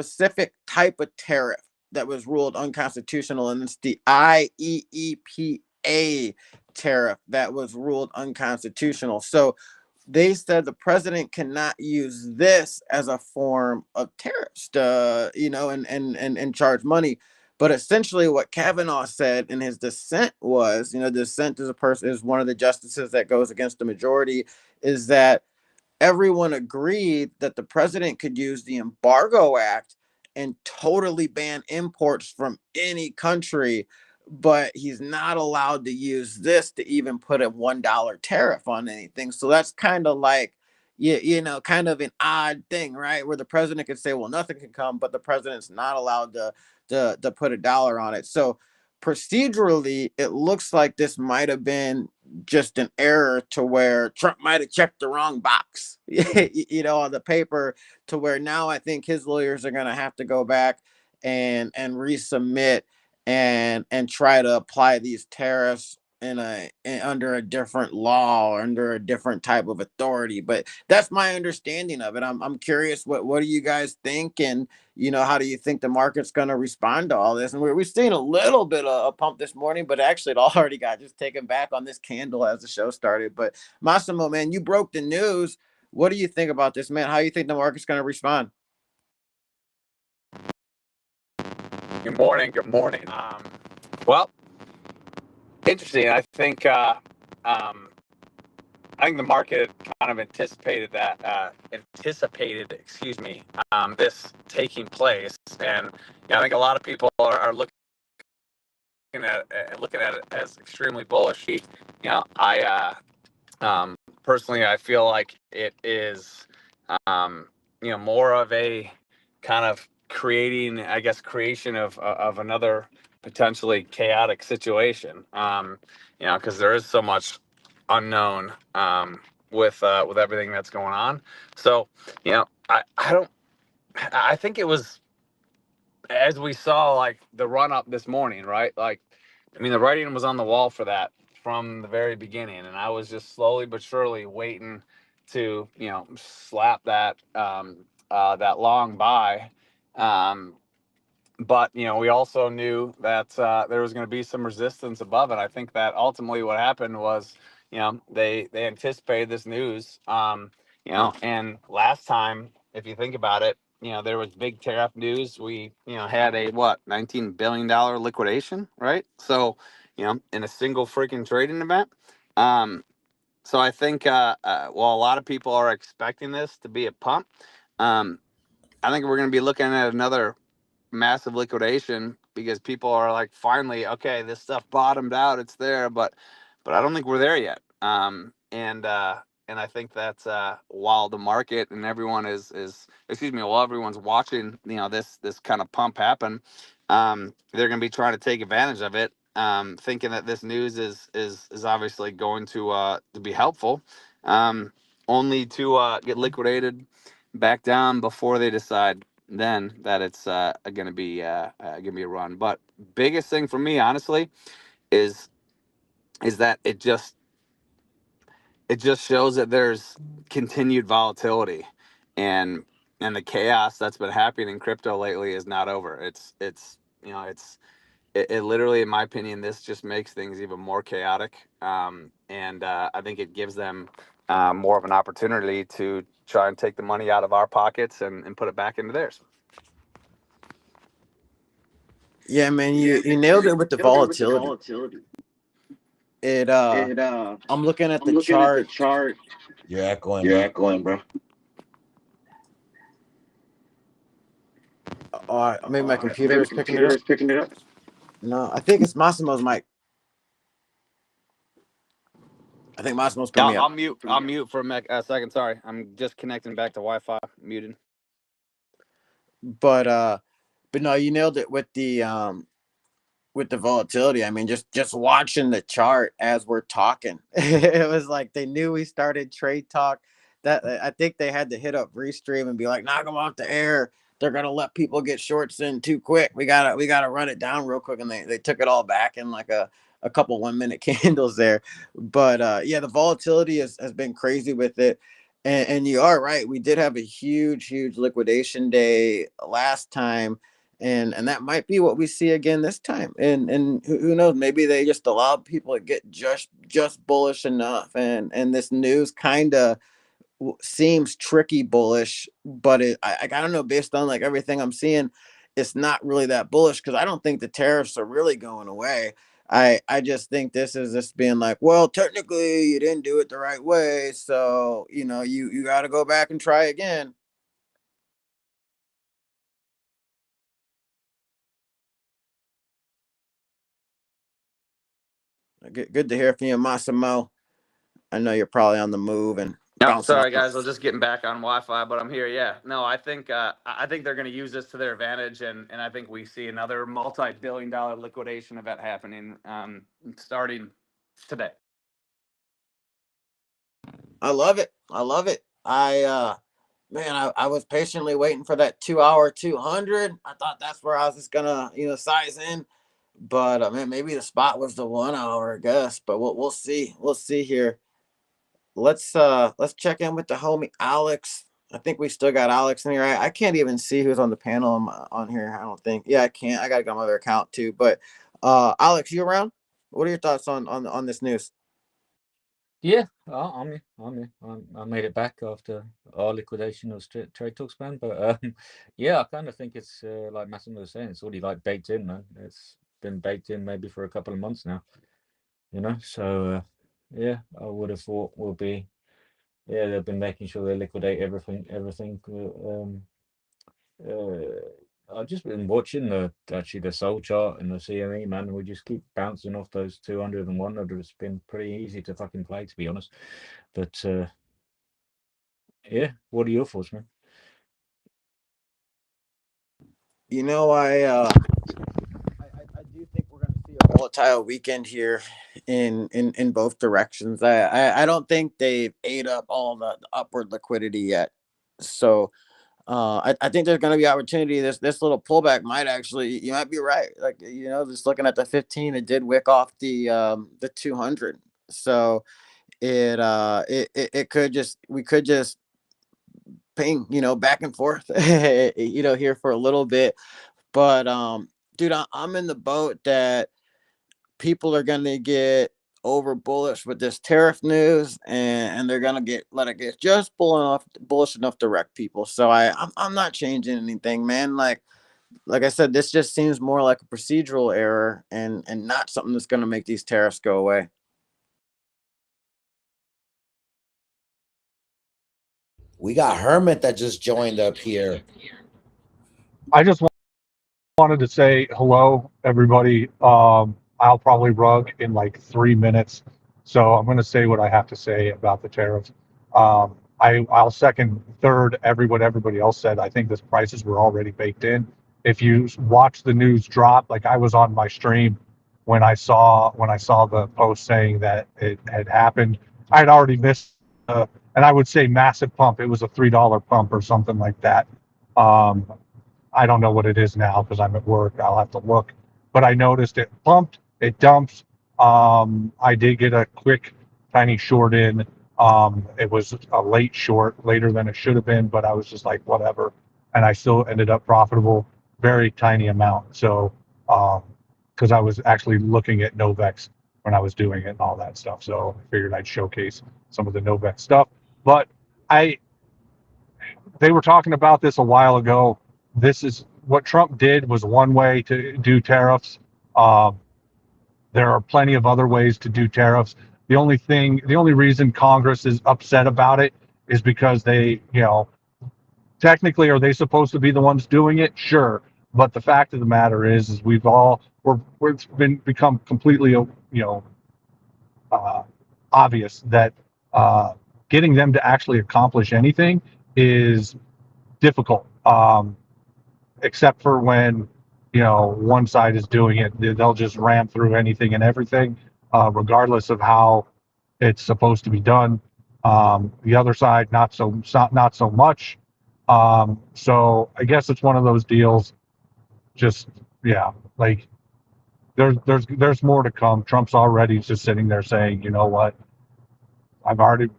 specific type of tariff that was ruled unconstitutional, and it's the IEEPA tariff that was ruled unconstitutional. So they said the president cannot use this as a form of tariffs to, and charge money. But essentially, what Kavanaugh said in his dissent was, dissent is a person is one of the justices that goes against the majority, is that everyone agreed that the president could use the Embargo Act and totally ban imports from any country, but he's not allowed to use this to even put a $1 tariff on anything. So that's kind of like, kind of an odd thing, right? Where the president could say, well, nothing can come, but the president's not allowed to put $1 on it. So procedurally, it looks like this might have been just an error, to where Trump might have checked the wrong box, on the paper, to where now I think his lawyers are going to have to go back and resubmit and try to apply these tariffs under a different law or under a different type of authority. But that's my understanding of it. I'm curious, what do you guys think? And how do you think the market's going to respond to all this? And we've seen a little bit of a pump this morning, but actually it already got just taken back on this candle as the show started. But Massimo, man, you broke the news. What do you think about this, man? How do you think the market's going to respond? Good morning. Good morning. Well, interesting. I think the market kind of anticipated this taking place, and I think a lot of people are looking at it as extremely bullish. I personally, I feel like it is, more of a kind of creation of another potentially chaotic situation. Because there is so much unknown with everything that's going on. So, I think it was, as we saw, like the run up this morning, right? Like, the writing was on the wall for that from the very beginning, and I was just slowly but surely waiting to, slap that that long buy. But we also knew that there was going to be some resistance above it. I think that ultimately what happened was, they anticipated this news. And last time, if you think about it, there was big tariff news. We, had a $19 billion liquidation, right? So, in a single freaking trading event. So I think, while a lot of people are expecting this to be a pump, I think we're going to be looking at another massive liquidation, because people are like, finally, okay, this stuff bottomed out, it's there, but I don't think we're there yet. And I think that's, while the market and everyone while everyone's watching, this kind of pump happen, they're going to be trying to take advantage of it, thinking that this news is obviously going to be helpful, only to get liquidated back down before they decide then that it's gonna be a run. But biggest thing for me, honestly, is that it just shows that there's continued volatility, and the chaos that's been happening in crypto lately is not over. It literally, in my opinion, this just makes things even more chaotic, and I think it gives them more of an opportunity to try and take the money out of our pockets and put it back into theirs. Yeah, man, you nailed it with the volatility. I'm looking at the chart. You're echoing, You're bro. echoing, bro. Maybe my computer Maybe is picking it computer up. is picking it up. No, I think it's Massimo's mic. I think Massimo's putting me up. I'll mute for a second. Sorry, I'm just connecting back to Wi-Fi. Muted. But no, you nailed it with the volatility. I mean, just watching the chart as we're talking, it was like they knew we started trade talk. That I think they had to hit up Restream and be like, knock them off the air. They're gonna let people get shorts in too quick. We gotta run it down real quick, and they took it all back in like a couple 1 minute candles there. But yeah, the volatility has been crazy with it. And you are right. We did have a huge liquidation day last time, and that might be what we see again this time. And who knows? Maybe they just allowed people to get just bullish enough, and this news kind of seems tricky bullish, but I don't know, based on like everything I'm seeing, it's not really that bullish because I don't think the tariffs are really going away. I just think this is just being like, well, technically you didn't do it the right way, so you got to go back and try again. Good to hear from you, Massimo. I know you're probably on the move and Yep. bouncing Sorry, off. guys. I was just getting back on Wi-Fi, but I'm here. Yeah. No, I think they're going to use this to their advantage, and I think we see another multi-billion-dollar liquidation event happening starting today. I love it. I love it. Man, I was patiently waiting for that 2 hour 200. I thought that's where I was just gonna, size in. But man, maybe the spot was the 1 hour, I guess. But we'll see. We'll see here. Let's check in with the homie Alex. I think we still got Alex in here. I can't even see who's on the panel on here. I don't think. Yeah, I can't. I gotta go on my other account too. But Alex, you around? What are your thoughts on this news? Yeah, I'm here. I'm here. I made it back after our liquidation of trade talks, man. But yeah, I kind of think it's like Massimo was saying, it's already like baked in, man. It's been baked in maybe for a couple of months now, you know. So yeah, I would have thought we'll be. Yeah, they've been making sure they liquidate everything. I've just been watching the Soul chart and the CME, man. And we just keep bouncing off those 200 and 100. It's been pretty easy to fucking play, to be honest. But yeah, what are your thoughts, man? You know, I do think we're going to see a volatile weekend here in both directions. I don't think they've ate up all the upward liquidity yet. So I think there's going to be opportunity. This little pullback might actually, you might be right. Like, just looking at the 15, it did wick off the 200. So it could just, we could just ping, back and forth, here for a little bit. But dude, I'm in the boat that people are going to get over bullish with this tariff news, and they're going to let it get just bullish enough to wreck people. So I'm not changing anything, man. Like I said, this just seems more like a procedural error, and not something that's going to make these tariffs go away. We got Hermit that just joined up here. I just wanted to say hello, everybody. I'll probably rug in like 3 minutes, so I'm going to say what I have to say about the tariffs. I'll second, third, what everybody else said. I think the prices were already baked in. If you watch the news drop, like I was on my stream when I saw the post saying that it had happened, I had already missed, and I would say massive pump. It was a $3 pump or something like that. Um, I don't know what it is now because I'm at work. I'll have to look. But I noticed it pumped, it dumps. I did get a quick, tiny short in. It was a late short, later than it should have been, but I was just like, whatever. And I still ended up profitable, very tiny amount. So, because I was actually looking at Novex when I was doing it and all that stuff. So I figured I'd showcase some of the Novex stuff. But I, they were talking about this a while ago. This is what Trump did was one way to do tariffs. Um, there are plenty of other ways to do tariffs. The only reason Congress is upset about it is because they, technically, are they supposed to be the ones doing it? Sure, but the fact of the matter is we've been become completely, uh, obvious that getting them to actually accomplish anything is difficult. Except for when one side is doing it, they'll just ram through anything and everything, regardless of how it's supposed to be done. The other side, not so much. So I guess it's one of those deals. Just yeah, like there's more to come. Trump's already just sitting there saying, you know what, I've already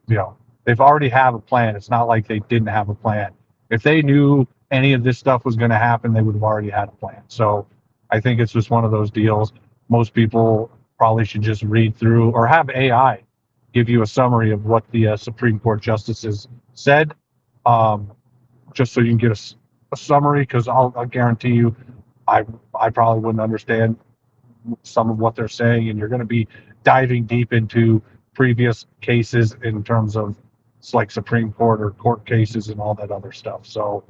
They've already have a plan. It's not like they didn't have a plan. If they knew any of this stuff was going to happen, they would have already had a plan. So I think it's just one of those deals. Most people probably should just read through or have AI give you a summary of what the Supreme Court justices said, um, just so you can get a summary. Because I'll guarantee you, I probably wouldn't understand some of what they're saying, and you're going to be diving deep into previous cases in terms of it's like Supreme Court or court cases and all that other stuff. So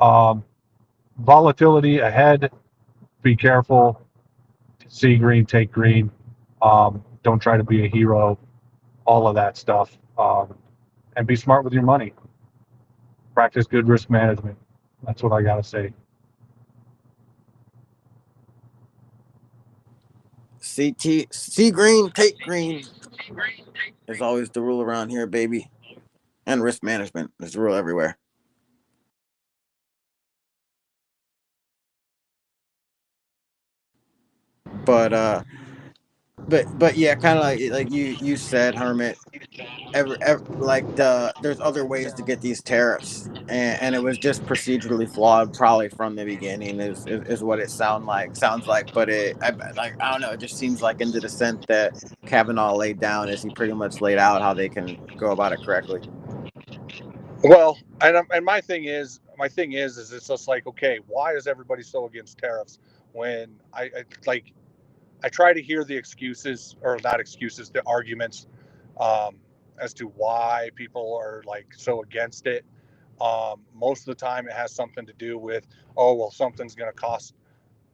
um, volatility ahead. Be careful. See green, take green. Don't try to be a hero. All of that stuff. And be smart with your money. Practice good risk management. That's what I got to say. See green, take green is always the rule around here, baby. And risk management is the rule everywhere. But but yeah, kind of like you said, Hermit. Every like there's other ways to get these tariffs, and it was just procedurally flawed probably from the beginning is what it sounds like. But I don't know, it just seems like in the dissent that Kavanaugh laid down is he pretty much laid out how they can go about it correctly. Well, and my thing is it's just like, okay, why is everybody so against tariffs when I try to hear the excuses, or not excuses, the arguments, as to why people are like so against it. Most of the time it has something to do with, oh, well, something's going to cost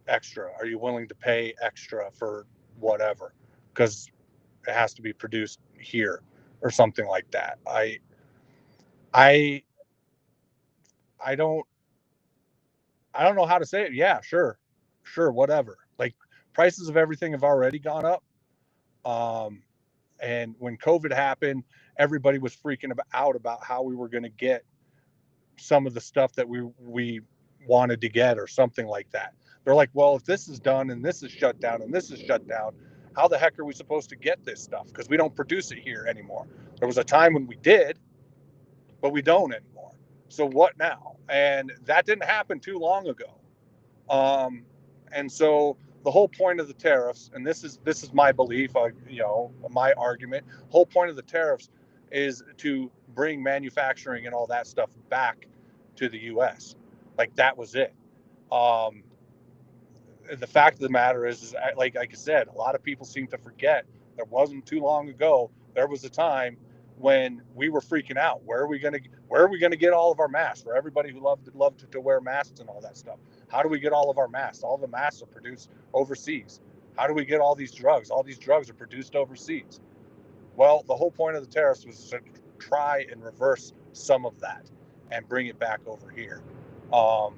extra. Are you willing to pay extra for whatever? Because it has to be produced here or something like that. I I don't know how to say it. Yeah, sure, whatever. Like, prices of everything have already gone up. Um, and when COVID happened, everybody was freaking out about how we were going to get some of the stuff that we wanted to get or something like that. They're like, well, if this is done and this is shut down and this is shut down, how the heck are we supposed to get this stuff? Because we don't produce it here anymore. There was a time when we did, but we don't anymore. So what now? And that didn't happen too long ago. And so the whole point of the tariffs, and this is my belief, my argument. Whole point of the tariffs is to bring manufacturing and all that stuff back to the U.S. Like, that was it. Um, the fact of the matter is like I said, a lot of people seem to forget there wasn't too long ago. There was a time when we were freaking out. Where are we gonna get all of our masks for everybody who loved to wear masks and all that stuff? How do we get all of our masks? All the masks are produced overseas. How do we get all these drugs? All these drugs are produced overseas. Well, the whole point of the tariffs was to try and reverse some of that and bring it back over here. Um,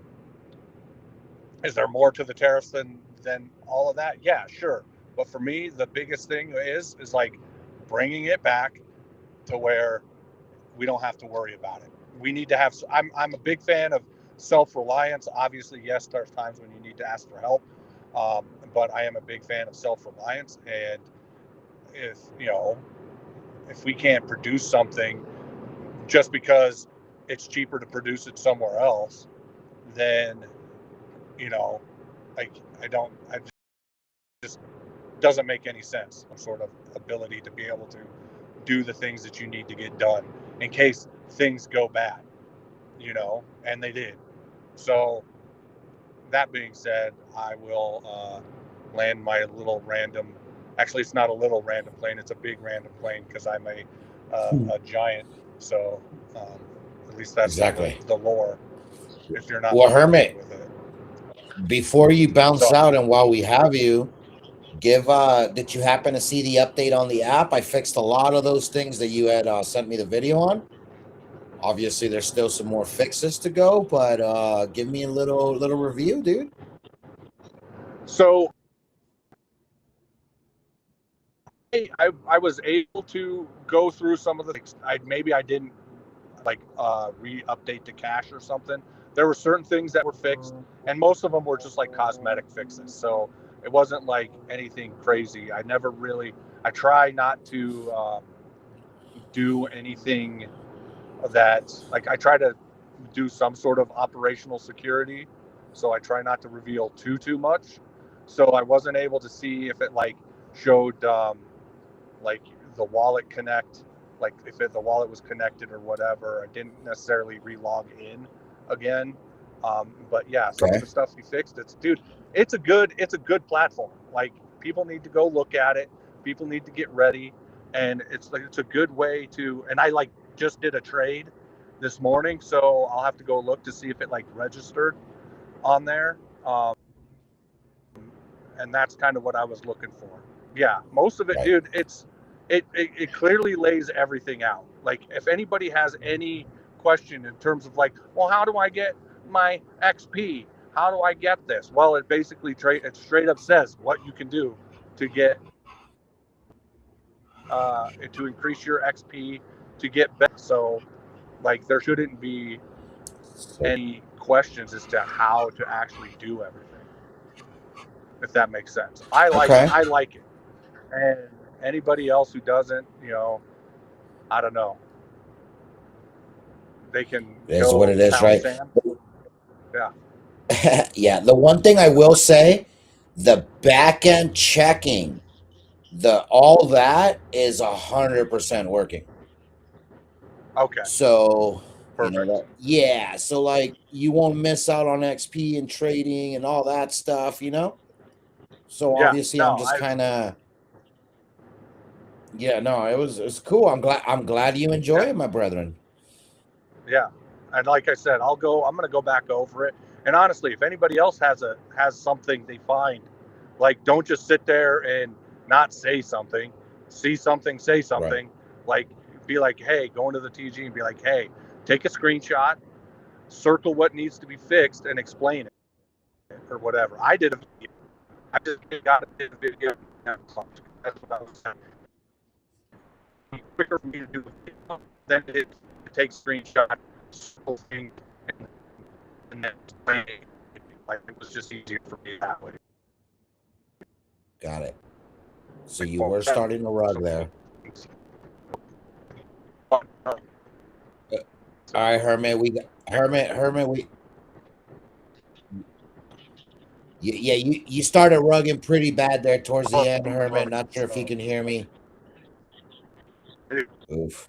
is there more to the tariffs than all of that? Yeah, sure. But for me, the biggest thing is like bringing it back to where we don't have to worry about it. We need to have. I'm a big fan of self-reliance. Obviously, yes, there's times when you need to ask for help, but I am a big fan of self-reliance. And if if we can't produce something just because it's cheaper to produce it somewhere else, then you know, like I just doesn't make any sense. Some sort of ability to be able to do the things that you need to get done in case things go bad, and they did. So that being said, I will land my little random. Actually, it's not a little random plane; it's a big random plane because I'm a giant. So at least that's Exactly. the lore. If you're not Well, familiar Hermit, with it, before you bounce so out and while we have you, did you happen to see the update on the app? I fixed a lot of those things that you had sent me the video on. Obviously, there's still some more fixes to go, but give me a little review, dude. so I was able to go through some of the things. I didn't like re-update the cache or something. There were certain things that were fixed, and most of them were just like cosmetic fixes. So it wasn't like anything crazy. I never really. I try not to do anything that, like, I try to do some sort of operational security, so I try not to reveal too much. So I wasn't able to see if it like showed like the wallet connect, like if the wallet was connected or whatever. I didn't necessarily relog in again. But yeah, some of Okay. the stuff he fixed, dude, it's a good platform. Like, people need to go look at it. People need to get ready, and it's a good way to. And I like just did a trade this morning, so I'll have to go look to see if it like registered on there. And that's kind of what I was looking for. Yeah, most of it, Right. dude. It clearly lays everything out. Like, if anybody has any question in terms of like, well, how do I get my XP? How do I get this? Well, it basically it straight up says what you can do to get to increase your XP to get better. So, like, there shouldn't be So, any questions as to how to actually do everything, if that makes sense. okay. I like it. And anybody else who doesn't, I don't know. They can It is what go it is, pound right? sand. Yeah. Yeah. The one thing I will say, the back end checking, the all that is 100% working. Okay. So, Perfect. that, yeah. So, like, you won't miss out on XP and trading and all that stuff. So, Yeah. obviously, I'm No, just kind of, yeah, no, it's cool. I'm glad you enjoy yeah. it, my brethren. Yeah. And like I said, I'm going to go back over it. And honestly, if anybody else has something they find, like, don't just sit there and not say something. See something, say Right. something. Like, be like, hey, go into the TG and be like, hey, take a screenshot, circle what needs to be fixed, and explain it or whatever. I did a video. I just got a video. That's what I was saying. It's quicker for me to do the video than it takes screenshot, circle thing, and then explain it. Like, it was just easier for me that way. Got it. So, Like, you well, were starting to rug there. uh, All right, Hermit. Hermit. Yeah, you started rugging pretty bad there towards the end, Hermit. Not sure if you can hear me. Oof.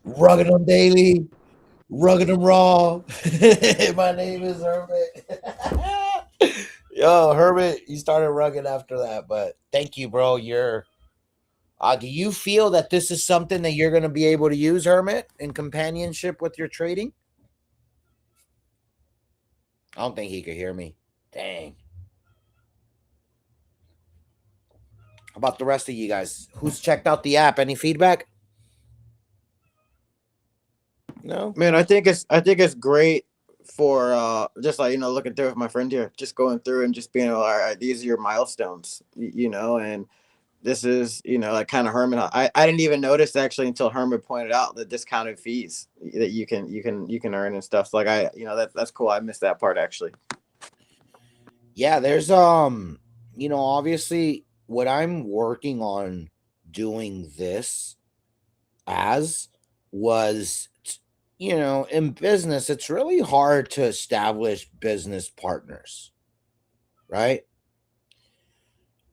Rugging them daily, rugging them raw. My name is Hermit. Yo, Hermit, you started rugging after that, but thank you, bro. Do you feel that this is something that you're going to be able to use, Hermit, in companionship with your trading? I don't think he could hear me. Dang. How about the rest of you guys? Who's checked out the app? Any feedback? No? Man, I think it's great for just like looking through with my friend here, just going through and just being all right, these are your milestones, and this is like kind of Herman. I didn't even notice actually until Herman pointed out the discounted fees that you can earn and stuff. So like that's cool. I missed that part actually. Yeah, there's obviously what I'm working on doing this as was in business it's really hard to establish business partners, right?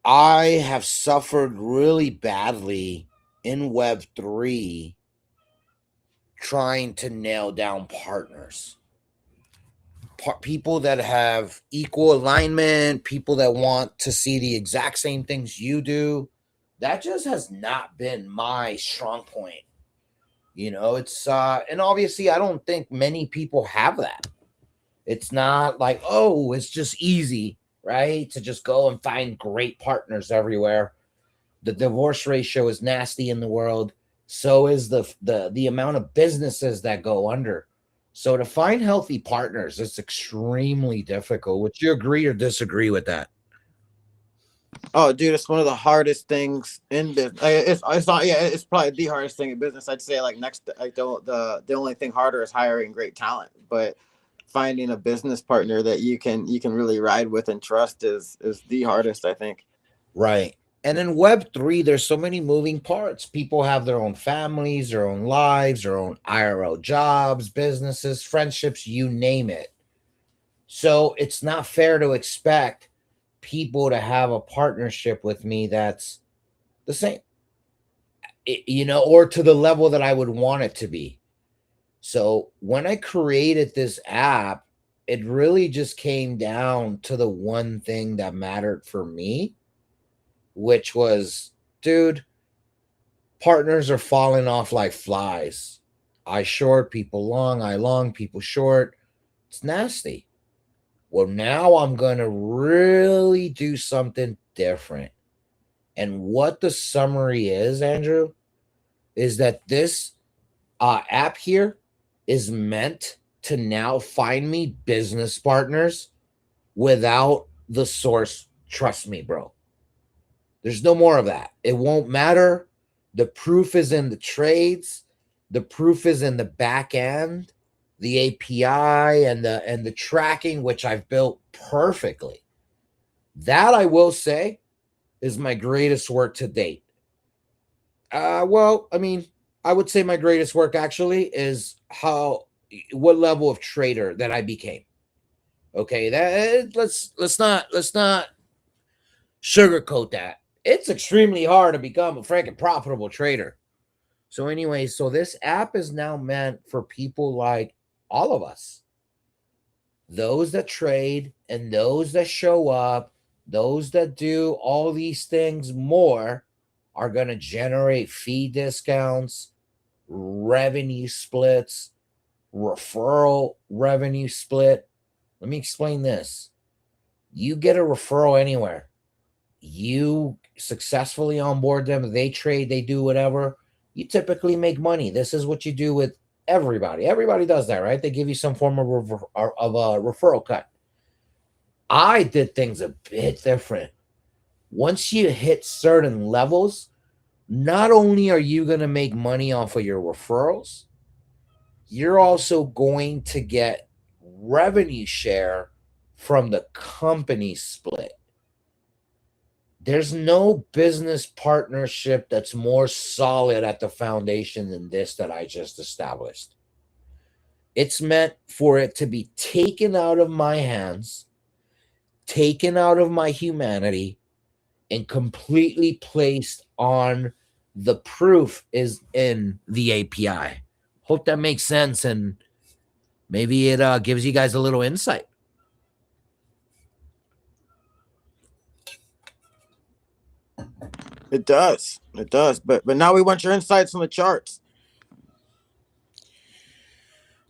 I have suffered really badly in Web3 trying to nail down partners. People that have equal alignment, people that want to see the exact same things you do. That just has not been my strong point. It's and obviously I don't think many people have that. It's not like, oh, it's just easy, right? To just go and find great partners everywhere. The divorce ratio is nasty in the world. So is the amount of businesses that go under. So to find healthy partners, it's extremely difficult. Would you agree or disagree with that? Oh, dude, it's one of the hardest things in business. It's not. Yeah, it's probably the hardest thing in business. I'd say like next. Like the only thing harder is hiring great talent, but finding a business partner that you can really ride with and trust is the hardest, I think. Right. And in Web3, there's so many moving parts. People have their own families, their own lives, their own IRL jobs, businesses, friendships, you name it. So it's not fair to expect people to have a partnership with me that's the same, or to the level that I would want it to be. So when I created this app, it really just came down to the one thing that mattered for me, which was, dude, partners are falling off like flies. I short, people long, I long, people short. It's nasty. Well, now I'm going to really do something different. And what the summary is, Andrew, is that this app here is meant to now find me business partners without the source. Trust me, bro. There's no more of that. It won't matter. The proof is in the trades. The proof is in the back end, the API and the tracking, which I've built perfectly. That I will say is my greatest work to date. Well, I mean, I would say my greatest work actually is what level of trader that I became. Okay, that let's not sugarcoat that. It's extremely hard to become a freaking profitable trader. So anyway, so this app is now meant for people like all of us. Those that trade and those that show up, those that do all these things more are going to generate fee discounts, revenue splits, referral revenue split. Let me explain this. You get a referral anywhere. You successfully onboard them, they trade, they do whatever. You typically make money. This is what you do with everybody. Everybody does that, right? They give you some form of a referral cut. I did things a bit different. Once you hit certain levels, not only are you going to make money off of your referrals, you're also going to get revenue share from the company split. There's no business partnership that's more solid at the foundation than this that I just established. It's meant for it to be taken out of my hands, taken out of my humanity, and completely placed on the proof is in the API. Hope that makes sense, and maybe it gives you guys a little insight. It does. It does. But now we want your insights on the charts.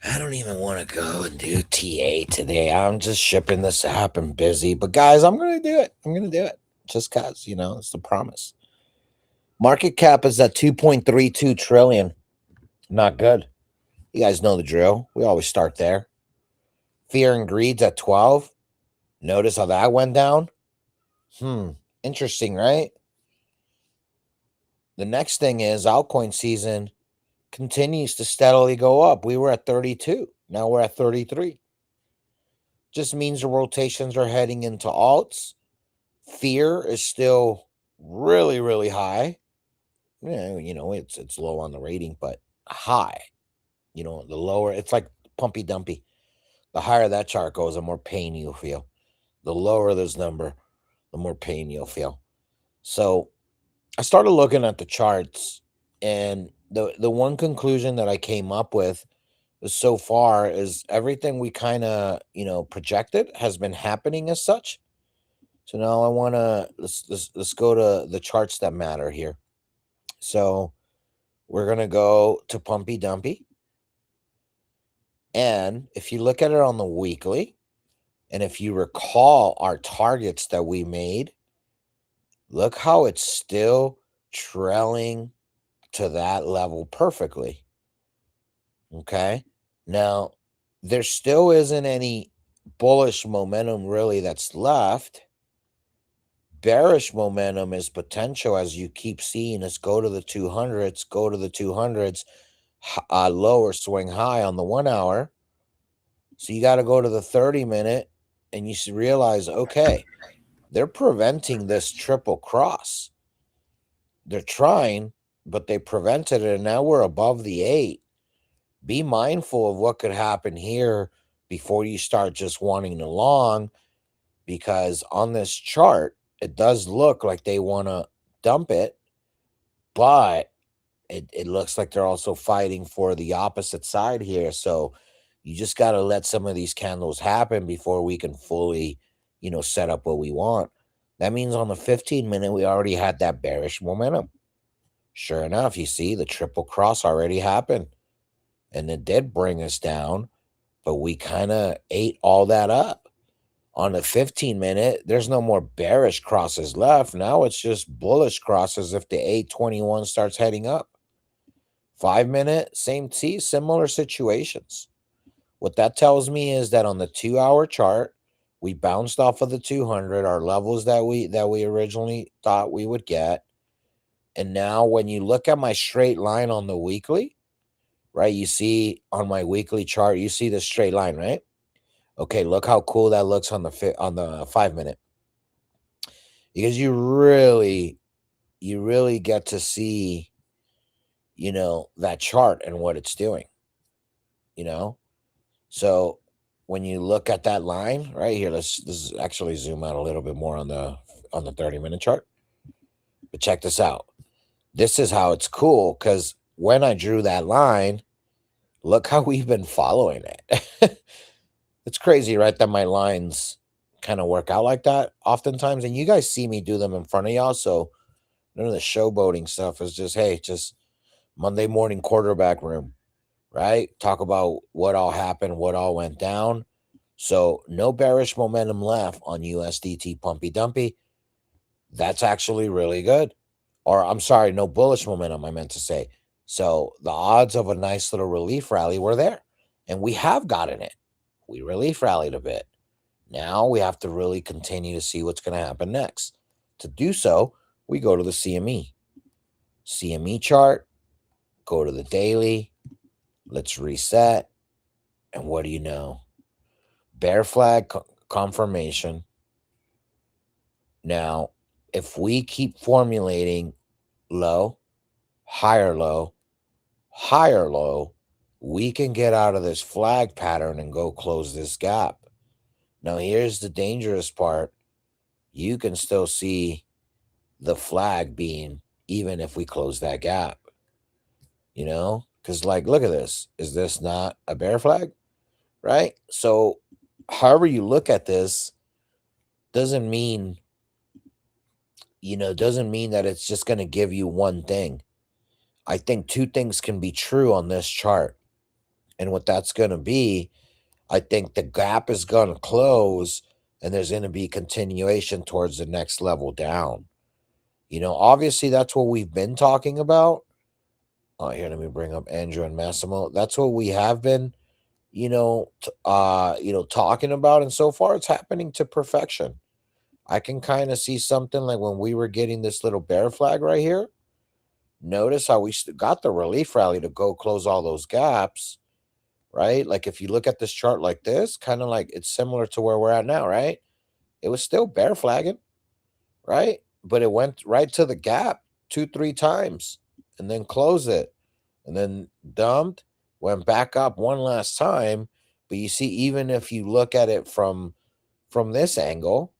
I don't even want to go and do TA today. I'm just shipping this app and busy. But guys, I'm going to do it. I'm going to do it just because, it's the promise. Market cap is at 2.32 trillion. Not good. You guys know the drill. We always start there. Fear and greed's at 12. Notice how that went down? Interesting, right? The next thing is altcoin season continues to steadily go up. We were at 32. Now we're at 33. Just means the rotations are heading into alts. Fear is still really, really high. Yeah, it's low on the rating, but high. The lower, it's like pumpy dumpy. The higher that chart goes, the more pain you'll feel. The lower this number, the more pain you'll feel. So I started looking at the charts, and the one conclusion that I came up with so far is everything we kind of projected has been happening as such. So now I want to let's go to the charts that matter here. So we're gonna go to Pumpy Dumpy, and if you look at it on the weekly, and if you recall our targets that we made, look how it's still trailing to that level perfectly. Okay. Now, there still isn't any bullish momentum really that's left. Bearish momentum is potential, as you keep seeing us go to the 200s, go to the 200s, lower swing high on the 1 hour. So you got to go to the 30-minute, and you should realize, okay, they're preventing this triple cross. they're trying, but they prevented it, and now we're above the 8. Be mindful of what could happen here before you start just wanting the long, because on this chart, it does look like they want to dump it, but it looks like they're also fighting for the opposite side here. So you just got to let some of these candles happen before we can fully, set up what we want. That means on the 15-minute, we already had that bearish momentum. Sure enough, you see the triple cross already happened, and it did bring us down, but we kind of ate all that up. On the 15-minute, there's no more bearish crosses left. Now it's just bullish crosses if the 821 starts heading up. 5-minute, similar situations. What that tells me is that on the 2-hour chart, we bounced off of the 200, our levels that we originally thought we would get. And now when you look at my straight line on the weekly, right? You see on my weekly chart, you see the straight line, right? Okay, look how cool that looks on the 5-minute. Because you really get to see, that chart and what it's doing. So when you look at that line right here, let's actually zoom out a little bit more on the 30-minute chart. But check this out. This is how it's cool, because when I drew that line, look how we've been following it. It's crazy, right? That my lines kind of work out like that oftentimes. And you guys see me do them in front of y'all. So none of the showboating stuff is just, hey, just Monday morning quarterback room, right? Talk about what all happened, what all went down. So no bearish momentum left on USDT pumpy dumpy. That's actually really good. Or I'm sorry, no bullish momentum, I meant to say. So the odds of a nice little relief rally were there. And we have gotten it. We relief rallied a bit. Now we have to really continue to see what's going to happen next. To do so, we go to the CME. CME chart, go to the daily. Let's reset. And what do you know? Bear flag confirmation. Now, if we keep formulating low, higher low, we can get out of this flag pattern and go close this gap. Now, here's the dangerous part. You can still see the flag being, even if we close that gap, because look at this. Is this not a bear flag? Right? So however you look at this doesn't mean that it's just going to give you one thing. I think two things can be true on this chart. And what that's going to be, I think the gap is going to close and there's going to be continuation towards the next level down. Obviously that's what we've been talking about. Here, let me bring up Andrew and Massimo. That's what we have been, talking about. And so far it's happening to perfection. I can kind of see something like when we were getting this little bear flag right here. Notice how we got the relief rally to go close all those gaps, right? Like if you look at this chart like this, kind of like it's similar to where we're at now, right? It was still bear flagging, right? But it went right to the gap 2-3 times and then closed it and then dumped, went back up one last time. But you see, even if you look at it from this angle,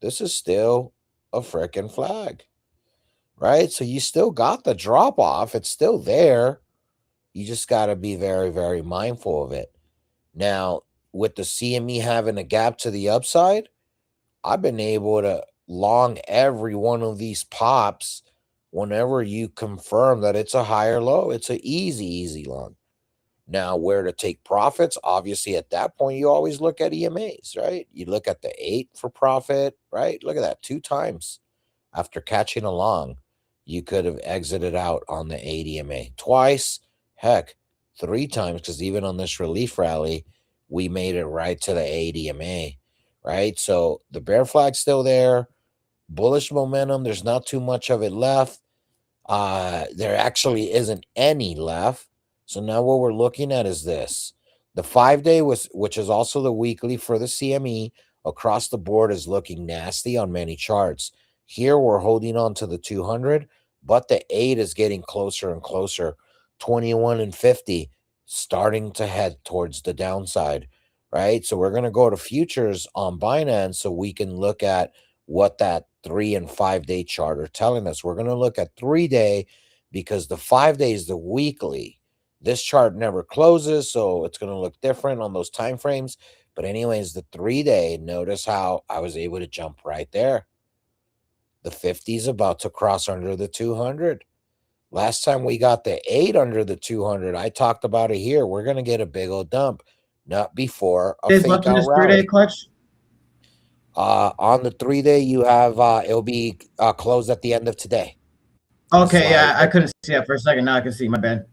this is still a freaking flag, right? So you still got the drop off. It's still there. You just got to be very, very mindful of it. Now, with the CME having a gap to the upside, I've been able to long every one of these pops whenever you confirm that it's a higher low. It's an easy long. Now, where to take profits? Obviously, at that point, you always look at EMAs, right? You look at the 8 for profit, right? Look at that, 2 times. After catching along, you could have exited out on the 8 EMA. Twice, heck, 3 times, because even on this relief rally, we made it right to the 8 EMA, right? So the bear flag's still there. Bullish momentum, there's not too much of it left. There actually isn't any left. So now what we're looking at is this. The 5-day, which is also the weekly for the CME, across the board is looking nasty on many charts. Here we're holding on to the 200, but the 8 is getting closer and closer. 21 and 50 starting to head towards the downside, right? So we're going to go to futures on Binance so we can look at what that 3 and 5 day chart are telling us. We're going to look at 3-day because the 5 day is the weekly. This chart never closes, so it's going to look different on those time frames. But anyways, the 3-day, notice how I was able to jump right there. The 50 is about to cross under the 200. Last time we got the 8 under the 200, I talked about it here. We're going to get a big old dump, not before a Days fake left in out this 3-day rally. clutch. On the 3-day, you have it'll be closed at the end of today. Okay, yeah, I couldn't see that for a second. Now I can see. My bad.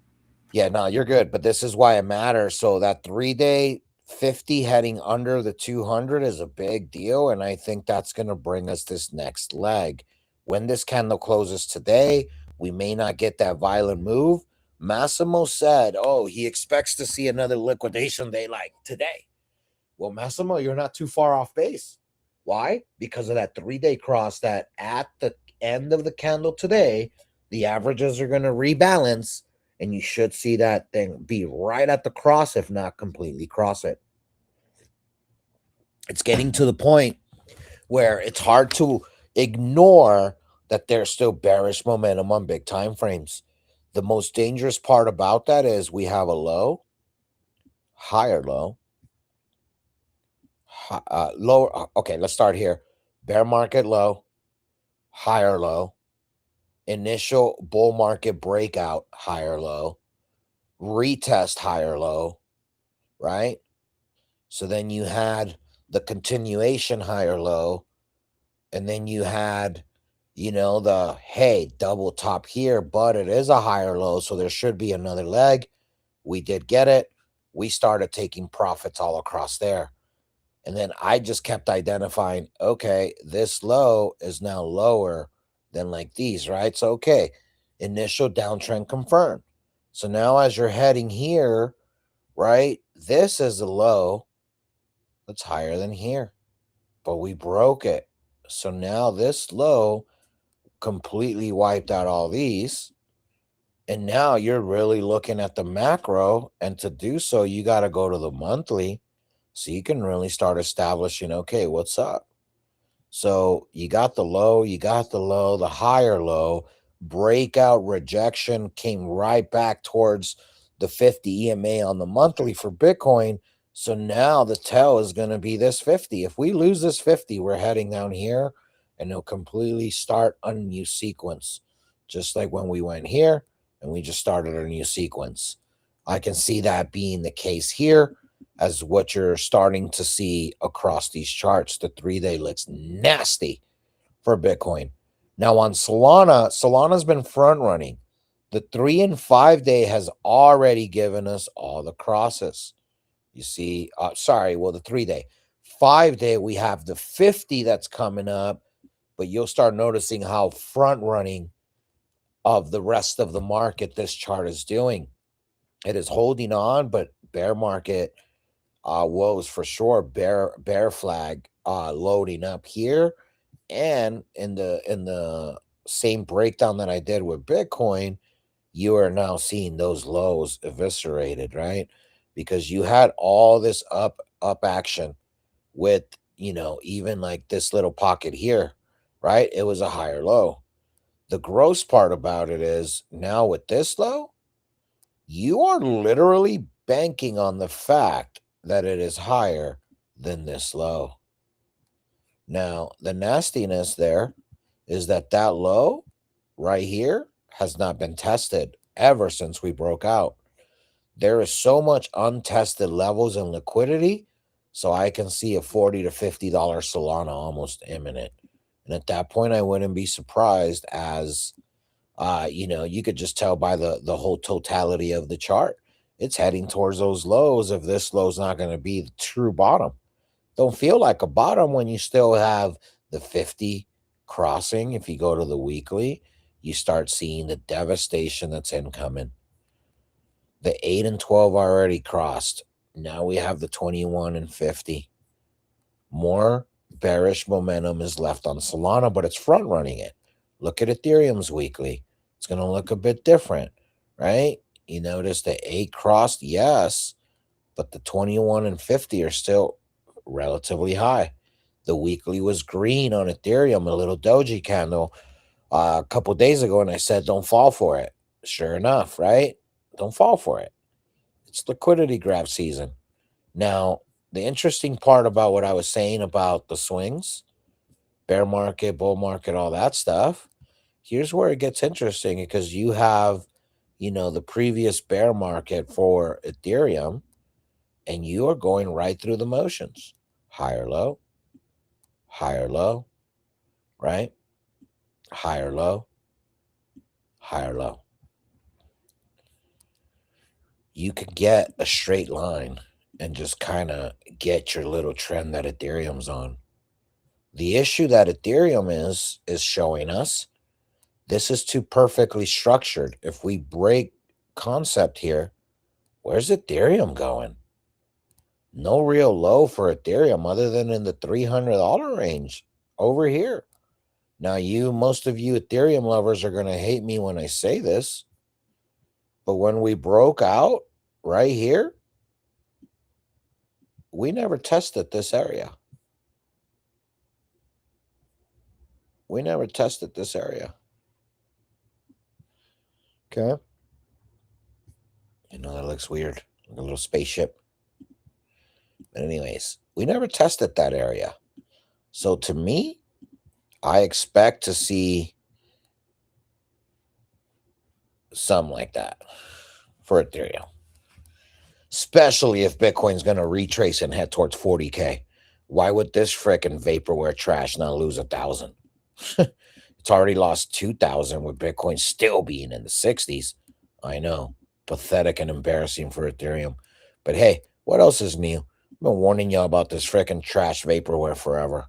Yeah, no, you're good. But this is why it matters. So that 3-day 50 heading under the 200 is a big deal. And I think that's going to bring us this next leg. When this candle closes today, we may not get that violent move. Massimo said, oh, he expects to see another liquidation day like today. Well, Massimo, you're not too far off base. Why? Because of that 3-day cross that at the end of the candle today, the averages are going to rebalance. And you should see that thing be right at the cross, if not completely cross it. It's getting to the point where it's hard to ignore that there's still bearish momentum on big time frames. The most dangerous part about that is we have a low, higher low, lower. Okay, let's start here. Bear market low, higher low, initial bull market breakout, higher low, retest higher low, right? So then you had the continuation higher low, and then you had, the, hey, double top here, but it is a higher low, so there should be another leg. We did get it. We started taking profits all across there. And then I just kept identifying, okay, this low is now lower than like these, right? So, okay, initial downtrend confirmed. So now as you're heading here, right, this is a low that's higher than here, but we broke it. So now this low completely wiped out all these. And now you're really looking at the macro. And to do so, you got to go to the monthly so you can really start establishing, okay, what's up? So you got the low, the higher low, breakout rejection came right back towards the 50 EMA on the monthly for Bitcoin. So now the tail is going to be this 50. If we lose this 50, we're heading down here and it'll completely start a new sequence, just like when we went here and we just started a new sequence. I can see that being the case here as what you're starting to see across these charts. The 3-day looks nasty for Bitcoin. Now on Solana's been front running. The 3 and 5 day has already given us all the crosses. You see, the 3-day. 5-day, we have the 50 that's coming up, but you'll start noticing how front running of the rest of the market this chart is doing. It is holding on, but bear market woes for sure. Bear flag loading up here, and in the same breakdown that I did with Bitcoin, you are now seeing those lows eviscerated, right? Because you had all this up action with, even like this little pocket here, right? It was a higher low. The gross part about it is now with this low, you are literally banking on the fact that it is higher than this low. Now, the nastiness there is that low right here has not been tested ever since we broke out. There is so much untested levels in liquidity, so I can see a $40 to $50 Solana almost imminent. And at that point, I wouldn't be surprised as, you could just tell by the whole totality of the chart. It's heading towards those lows if this low is not going to be the true bottom. Don't feel like a bottom when you still have the 50 crossing. If you go to the weekly, you start seeing the devastation that's incoming. The 8 and 12 already crossed. Now we have the 21 and 50. More bearish momentum is left on Solana, but it's front running it. Look at Ethereum's weekly. It's going to look a bit different, right? You notice the 8 crossed, yes, but the 21 and 50 are still relatively high. The weekly was green on Ethereum, a little doji candle a couple days ago, and I said, don't fall for it. Sure enough, right? Don't fall for it. It's liquidity grab season. Now, the interesting part about what I was saying about the swings, bear market, bull market, all that stuff, here's where it gets interesting because you have, the previous bear market for Ethereum, and you are going right through the motions. Higher low, right? Higher low, higher low. You could get a straight line and just kind of get your little trend that Ethereum's on. The issue that Ethereum is showing us, this is too perfectly structured. If we break concept here, where's Ethereum going? No real low for Ethereum other than in the $300 range over here. Now, most of you Ethereum lovers are going to hate me when I say this, but when we broke out right here, we never tested this area. We never tested this area. Okay. That looks weird. Like a little spaceship. But anyways, we never tested that area. So to me, I expect to see some like that for Ethereum. Especially if Bitcoin's going to retrace and head towards 40K. Why would this frickin' vaporware trash not lose 1,000? It's already lost 2,000 with Bitcoin still being in the 60s. I know. Pathetic and embarrassing for Ethereum. But hey, what else is new? I've been warning y'all about this frickin' trash vaporware forever.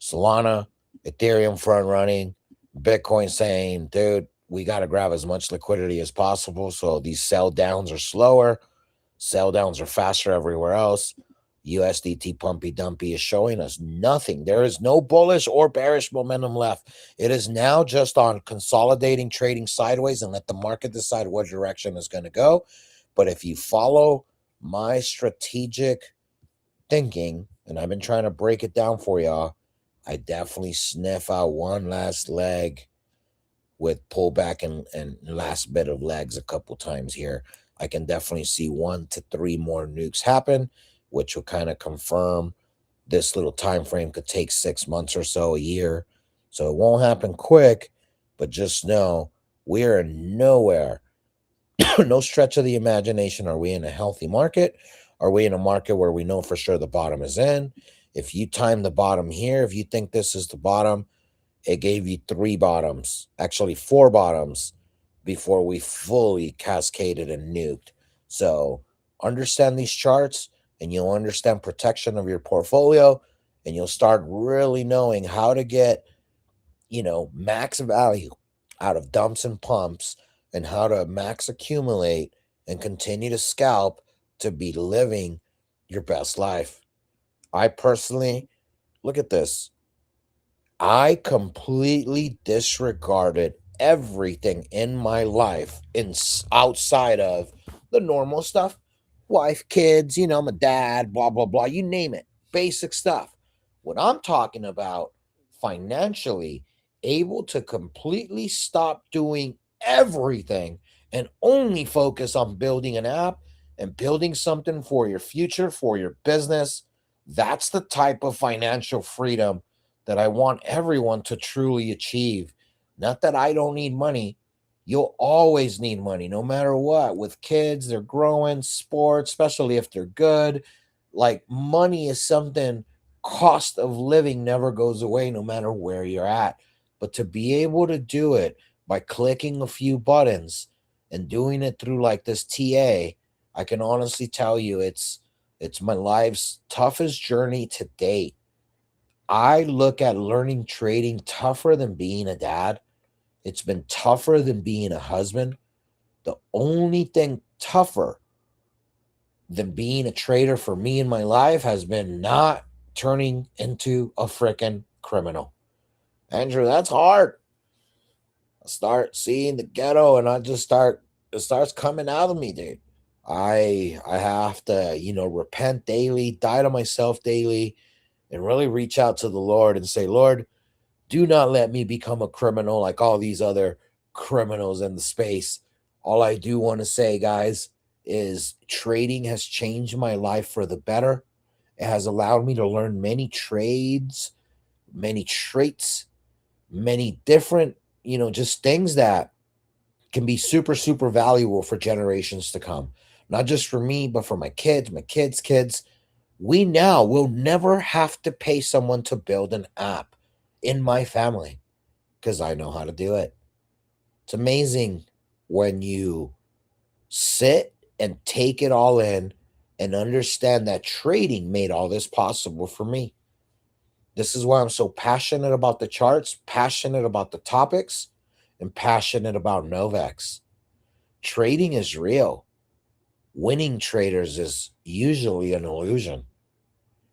Solana, Ethereum front running, Bitcoin saying, dude, we got to grab as much liquidity as possible. So these sell downs are slower. Sell downs are faster everywhere else. USDT pumpy dumpy is showing us nothing. There is no bullish or bearish momentum left. It is now just on consolidating, trading sideways, and let the market decide what direction is going to go. But if you follow my strategic thinking, and I've been trying to break it down for y'all, I definitely sniff out one last leg with pullback and last bit of legs a couple times here. I can definitely see 1 to 3 more nukes happen, which will kind of confirm this little time frame could take 6 months or so, a year. So it won't happen quick, but just know we're nowhere, no stretch of the imagination. Are we in a healthy market? Are we in a market where we know for sure the bottom is in? If you time the bottom here, if you think this is the bottom, it gave you 3 bottoms, actually 4 bottoms, before we fully cascaded and nuked. So understand these charts and you'll understand protection of your portfolio, and you'll start really knowing how to get, max value out of dumps and pumps, and how to max accumulate and continue to scalp to be living your best life. I personally, look at this. I completely disregarded everything in my life outside of the normal stuff. Wife, kids, my dad, blah, blah, blah, you name it. Basic stuff. What I'm talking about, financially, able to completely stop doing everything and only focus on building an app and building something for your future, for your business. That's the type of financial freedom that I want everyone to truly achieve. Not that I don't need money. You'll always need money, no matter what. With kids, they're growing, sports, especially if they're good. Like, money is something, cost of living never goes away, no matter where you're at. But to be able to do it by clicking a few buttons and doing it through like this TA, I can honestly tell you it's my life's toughest journey to date. I look at learning trading tougher than being a dad. It's been tougher than being a husband. The only thing tougher than being a trader for me in my life has been not turning into a freaking criminal. Andrew, that's hard. start seeing the ghetto, and it starts coming out of me, dude. I have to, repent daily, die to myself daily, and really reach out to the Lord and say, Lord, do not let me become a criminal like all these other criminals in the space. All I do want to say, guys, is trading has changed my life for the better. It has allowed me to learn many trades, many traits, many different, just things that can be super, super valuable for generations to come. Not just for me, but for my kids' kids. We now will never have to pay someone to build an app in my family because I know how to do it. It's amazing when you sit and take it all in and understand that trading made all this possible for me. This is why I'm so passionate about the charts, passionate about the topics, and passionate about Novex. Trading is real. Winning traders is usually an illusion.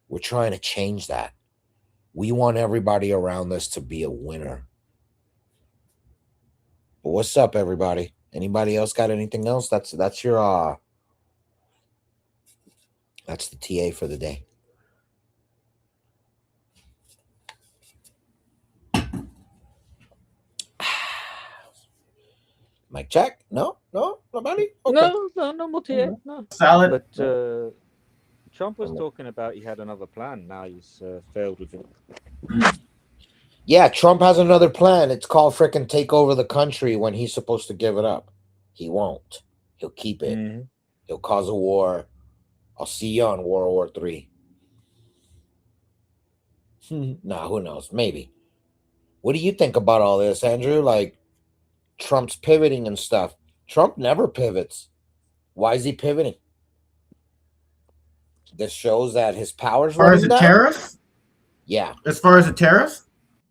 We're trying to change that. We want everybody around us to be a winner. But what's up, everybody? Anybody else got anything else? That's your that's the TA for the day. Mic check? No, nobody. Okay. No more TA. No. Salad. But Trump was talking about he had another plan. Now he's failed with it. Yeah, Trump has another plan. It's called frickin' take over the country when he's supposed to give it up. He won't. He'll keep it. Mm-hmm. He'll cause a war. I'll see you on World War III. Nah, who knows? Maybe. What do you think about all this, Andrew? Like Trump's pivoting and stuff. Trump never pivots. Why is he pivoting? This shows that his power's As far as running the down. tariffs? Yeah. As far as the tariffs?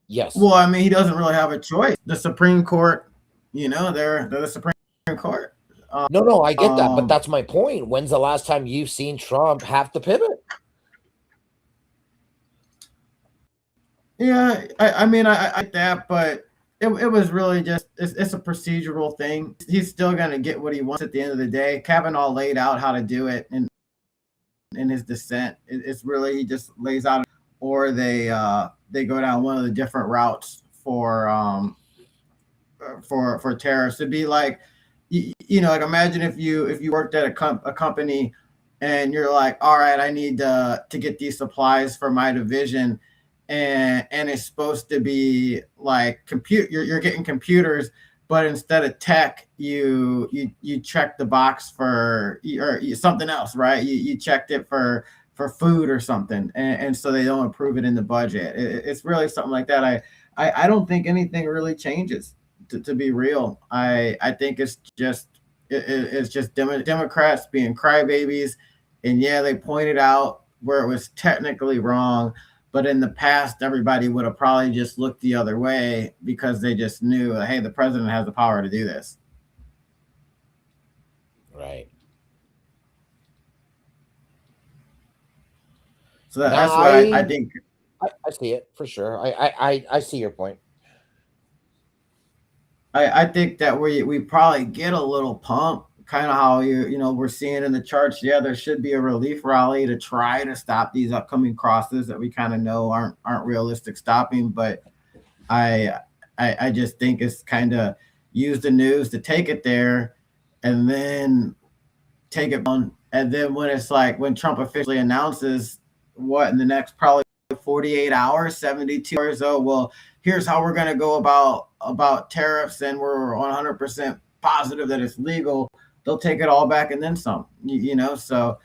Yes. Well, I mean, he doesn't really have a choice. The Supreme Court, they're the Supreme Court. No, I get that, but that's my point. When's the last time you've seen Trump have to pivot? Yeah, I mean, I get that, but it was really just it's a procedural thing. He's still gonna get what he wants at the end of the day. Kavanaugh laid out how to do it in his dissent. It's really he just lays out, or they go down one of the different routes for tariffs. It'd be like, like imagine if you worked at a company and you're like, all right, I need to get these supplies for my division, and it's supposed to be like you're getting computers, but instead of tech, you check the box for or something else, right? You checked it for food or something, and so they don't approve it in the budget. It's really something like that. I don't think anything really changes. To be real, I think it's just Democrats being crybabies, and yeah, they pointed out where it was technically wrong, but in the past, everybody would have probably just looked the other way because they just knew, hey, the president has the power to do this. Right. So that's what I think. I see it for sure. I see your point. I think that we probably get a little pump, kind of how we're seeing in the charts. Yeah, there should be a relief rally to try to stop these upcoming crosses that we kind of know aren't realistic stopping. But I just think it's kind of use the news to take it there, and then take it on. And then when it's like when Trump officially announces what in the next probably 48 hours, 72 hours, oh well, here's how we're going to go about tariffs, and we're 100% positive that it's legal. They'll take it all back and then some. So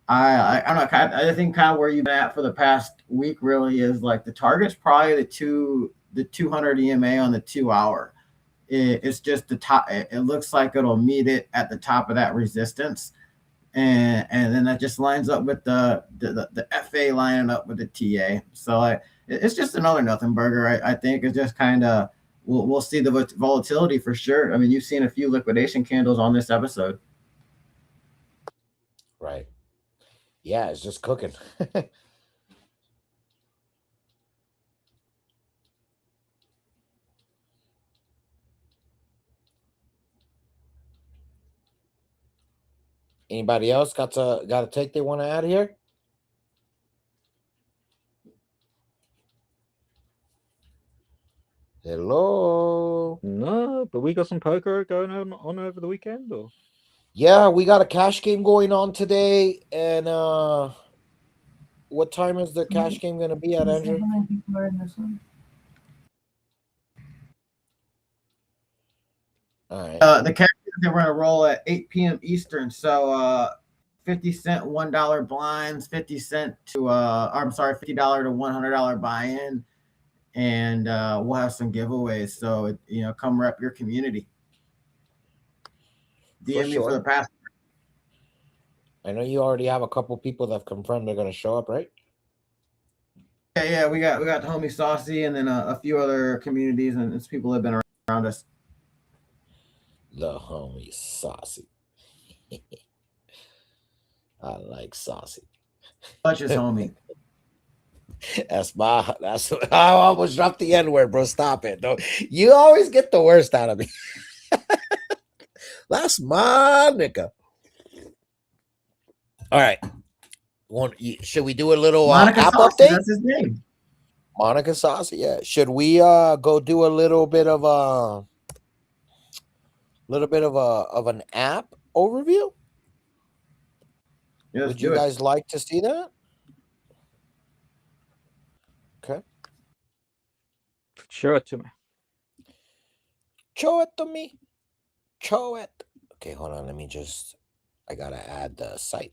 I don't know. I think kind of where you've been at for the past week really is like the target's probably the 200 EMA on the 2 hour. It's just the top. It looks like it'll meet it at the top of that resistance, and then that just lines up with the FA lining up with the TA. So it's just another nothing burger. I think it's just kind of we'll see the volatility for sure. I mean, you've seen a few liquidation candles on this episode. Right. Yeah, it's just cooking. Anybody else got a take they want to add here? Hello. No, but we got some poker going on over the weekend, or Yeah, we got a cash game going on today, and what time is the cash game going to be at, Andrew? All right. The characters that we're gonna roll at 8 p.m. Eastern. So 50 cent $1 blinds, 50 cent to I'm sorry, $50 to $100 buy-in, and we'll have some giveaways. So come rep your community. DM me for the pass. I know you already have a couple people that have confirmed they're going to show up, right? Yeah, we got the homie Saucy, and then a few other communities and it's people that have been around us. The homie Saucy. I like Saucy. Such as homie. That's I almost dropped the N-word, bro. Stop it. Don't you always get the worst out of me. That's my nigga. All right. Should we do a little Monica app Saucy, update? that's his name. Monica Saucy, yeah. Should we go do a little bit of an app overview? Yeah, Would you guys like to see that? Okay. show it to me. Show it to me. Show it. Okay, hold on. I gotta add the site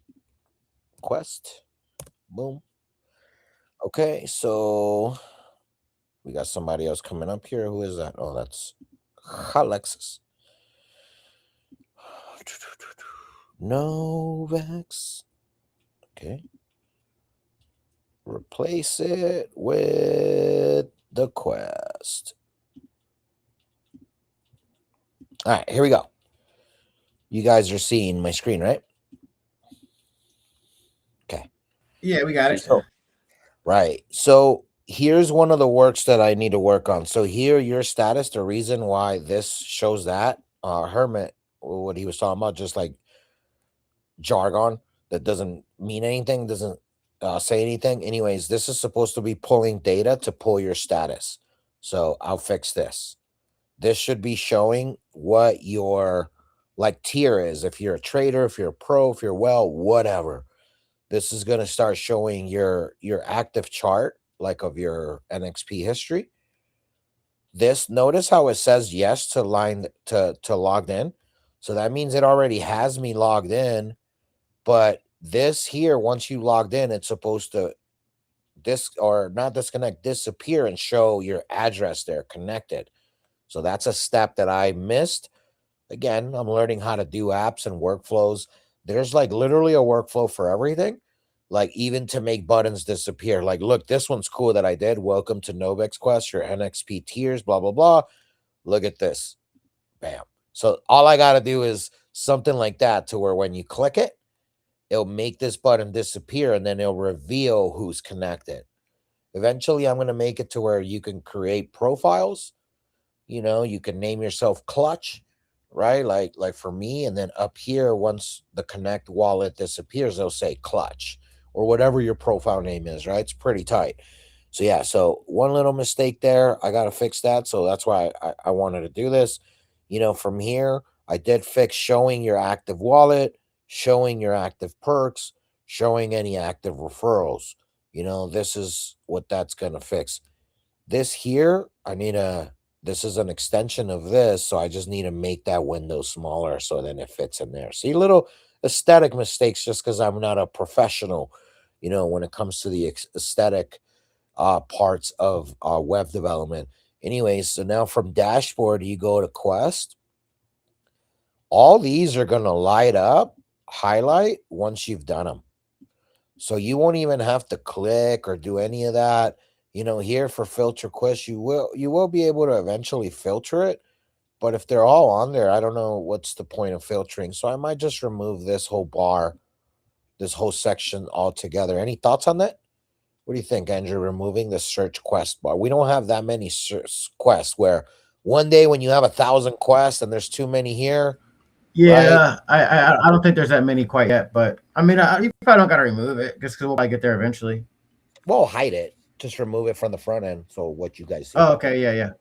quest. Boom. Okay, so we got somebody else coming up here. Who is that? Oh, that's Alexis. Novex. Okay. Replace it with the quest. All right, here we go. You guys are seeing my screen, right? Okay. Yeah, we got it. So, right. So here's one of the works that I need to work on. So here, your status, the reason why this shows that, Hermit, what he was talking about, just like jargon that doesn't mean anything, doesn't say anything. Anyways, this is supposed to be pulling data to pull your status. So I'll fix this. This should be showing what your like tier is. If you're a trader, if you're a pro, if you're well, whatever. This is going to start showing your active chart, like of your NXP history. This, notice how it says yes to logged in. So that means it already has me logged in. But this here, once you logged in, it's supposed to not disconnect, disappear and show your address there connected. So that's a step that I missed. Again, I'm learning how to do apps and workflows. There's like literally a workflow for everything, like even to make buttons disappear. Like, look, this one's cool that I did. Welcome to Novex Quest, your NXP tiers, blah, blah, blah. Look at this. Bam. So all I got to do is something like that to where when you click it, it'll make this button disappear and then it'll reveal who's connected. Eventually, I'm going to make it to where you can create profiles. You can name yourself Clutch, right? Like for me, and then up here, once the Connect wallet disappears, they'll say Clutch or whatever your profile name is, right? It's pretty tight. So yeah, so one little mistake there. I got to fix that. So that's why I wanted to do this. From here, I did fix showing your active wallet, showing your active perks, showing any active referrals. This is what that's going to fix. This here, this is an extension of this, so I just need to make that window smaller so then it fits in there. See, little aesthetic mistakes just because I'm not a professional, when it comes to the aesthetic parts of web development. Anyways, so now from dashboard, you go to Quest. All these are going to light up, highlight once you've done them. So you won't even have to click or do any of that. Here for filter quest, you will be able to eventually filter it. But if they're all on there, I don't know what's the point of filtering. So I might just remove this whole bar, this whole section altogether. Any thoughts on that? What do you think, Andrew, removing the search quest bar? We don't have that many quests where one day when you have 1,000 quests and there's too many here, right? Yeah, I don't think there's that many quite yet, but I mean, you probably don't got to remove it just because we'll probably get there eventually. Well, hide it. Just remove it from the front end. So what you guys see Oh, okay, yeah, yeah.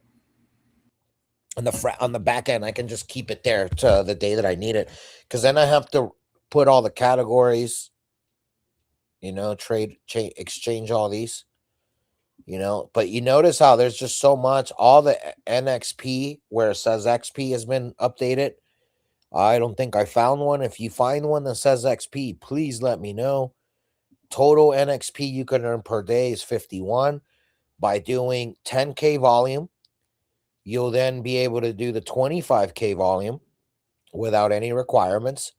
on the back end, I can just keep it there to the day that I need it, because then I have to put all the categories, exchange all these, But you notice how there's just so much. All the NXP where it says XP has been updated. I don't think I found one. If you find one that says XP, please let me know. Total NXP you can earn per day is 51. By doing 10K volume, you'll then be able to do the 25K volume without any requirements.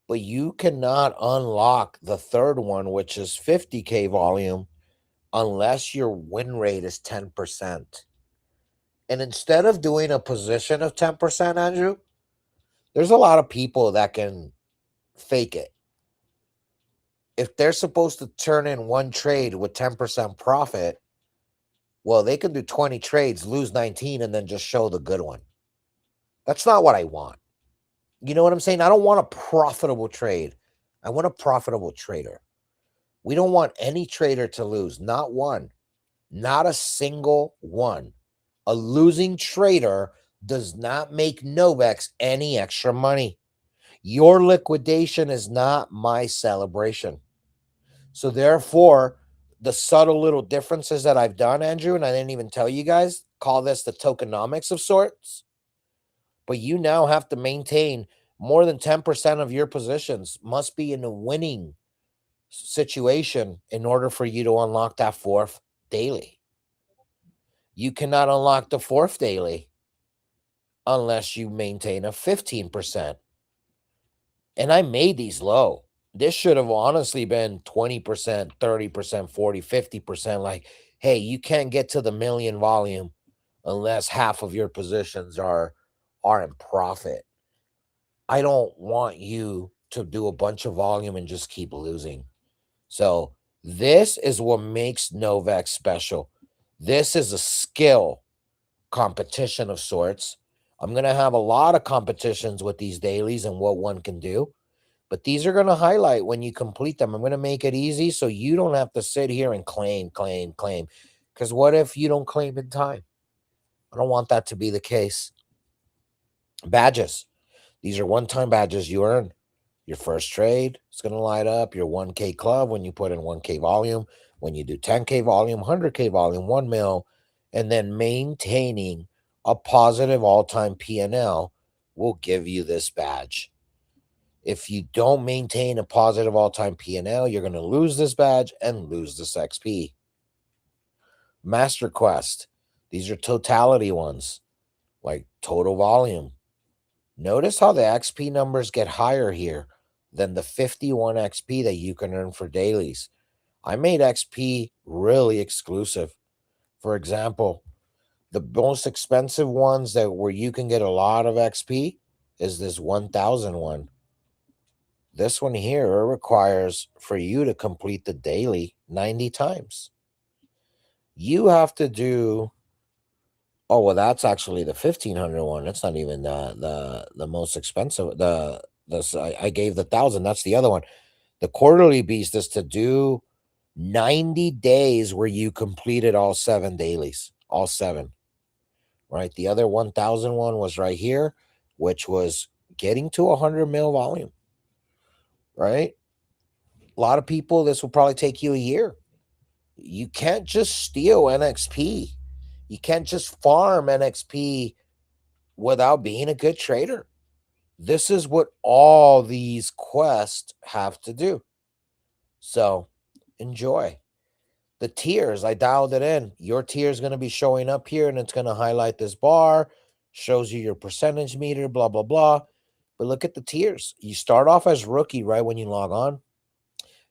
But you cannot unlock the third one, which is 50K volume, unless your win rate is 10%. And instead of doing a position of 10%, Andrew, there's a lot of people that can fake it. If they're supposed to turn in one trade with 10% profit, well, they can do 20 trades, lose 19, and then just show the good one. That's not what I want. You know what I'm saying? I don't want a profitable trade. I want a profitable trader. We don't want any trader to lose, not one, not a single one. A losing trader does not make Novex any extra money. Your liquidation is not my celebration. So therefore, the subtle little differences that I've done, Andrew, and I didn't even tell you guys, call this the tokenomics of sorts. But you now have to maintain more than 10% of your positions must be in a winning situation in order for you to unlock that fourth daily. You cannot unlock the fourth daily unless you maintain a 15%. And I made these low. This should have honestly been 20%, 30%, 40, 50%. Like, hey, you can't get to the million volume unless half of your positions are in profit. I don't want you to do a bunch of volume and just keep losing. So this is what makes Novex special. This is a skill competition of sorts. I'm going to have a lot of competitions with these dailies and what one can do, but these are going to highlight when you complete them. I'm going to make it easy so you don't have to sit here and claim. Because what if you don't claim in time? I don't want that to be the case. Badges. These are one-time badges you earn. Your first trade is going to light up your 1K club when you put in 1K volume, when you do 10K volume, 100K volume, 1 mil, and then maintaining a positive all-time P&L will give you this badge. If you don't maintain a positive all-time P&L, you're going to lose this badge and lose this XP. Master Quest. These are totality ones, like total volume. Notice how the XP numbers get higher here than the 51 XP that you can earn for dailies. I made XP really exclusive. For example, the most expensive ones where you can get a lot of XP is this 1000 one. This one here requires for you to complete the daily 90 times. You have to do. Oh, well, that's actually the 1500 one. That's not even the most expensive. I gave the 1000. That's the other one. The quarterly beast is to do 90 days where you completed all 7 dailies, all 7. Right? The other 1000 one was right here, which was getting to 100 mil volume. Right? A lot of people, this will probably take you a year. You can't just steal NXP. You can't just farm NXP without being a good trader. This is what all these quests have to do. So enjoy. The tiers, I dialed it in. Your tier is going to be showing up here and it's going to highlight this bar, shows you your percentage meter, blah, blah, blah. But look at the tiers. You start off as rookie right when you log on.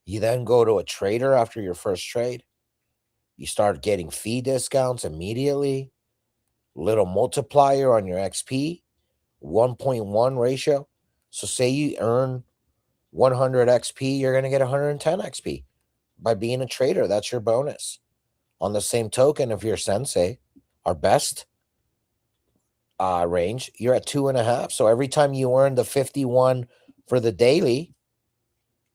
You then go to a trader after your first trade. You start getting fee discounts immediately. Little multiplier on your XP, 1.1 ratio. So say you earn 100 XP, you're going to get 110 XP by being a trader. That's your bonus. On the same token, if you're sensei, our best range, you're at 2.5. So every time you earn the 51 for the daily,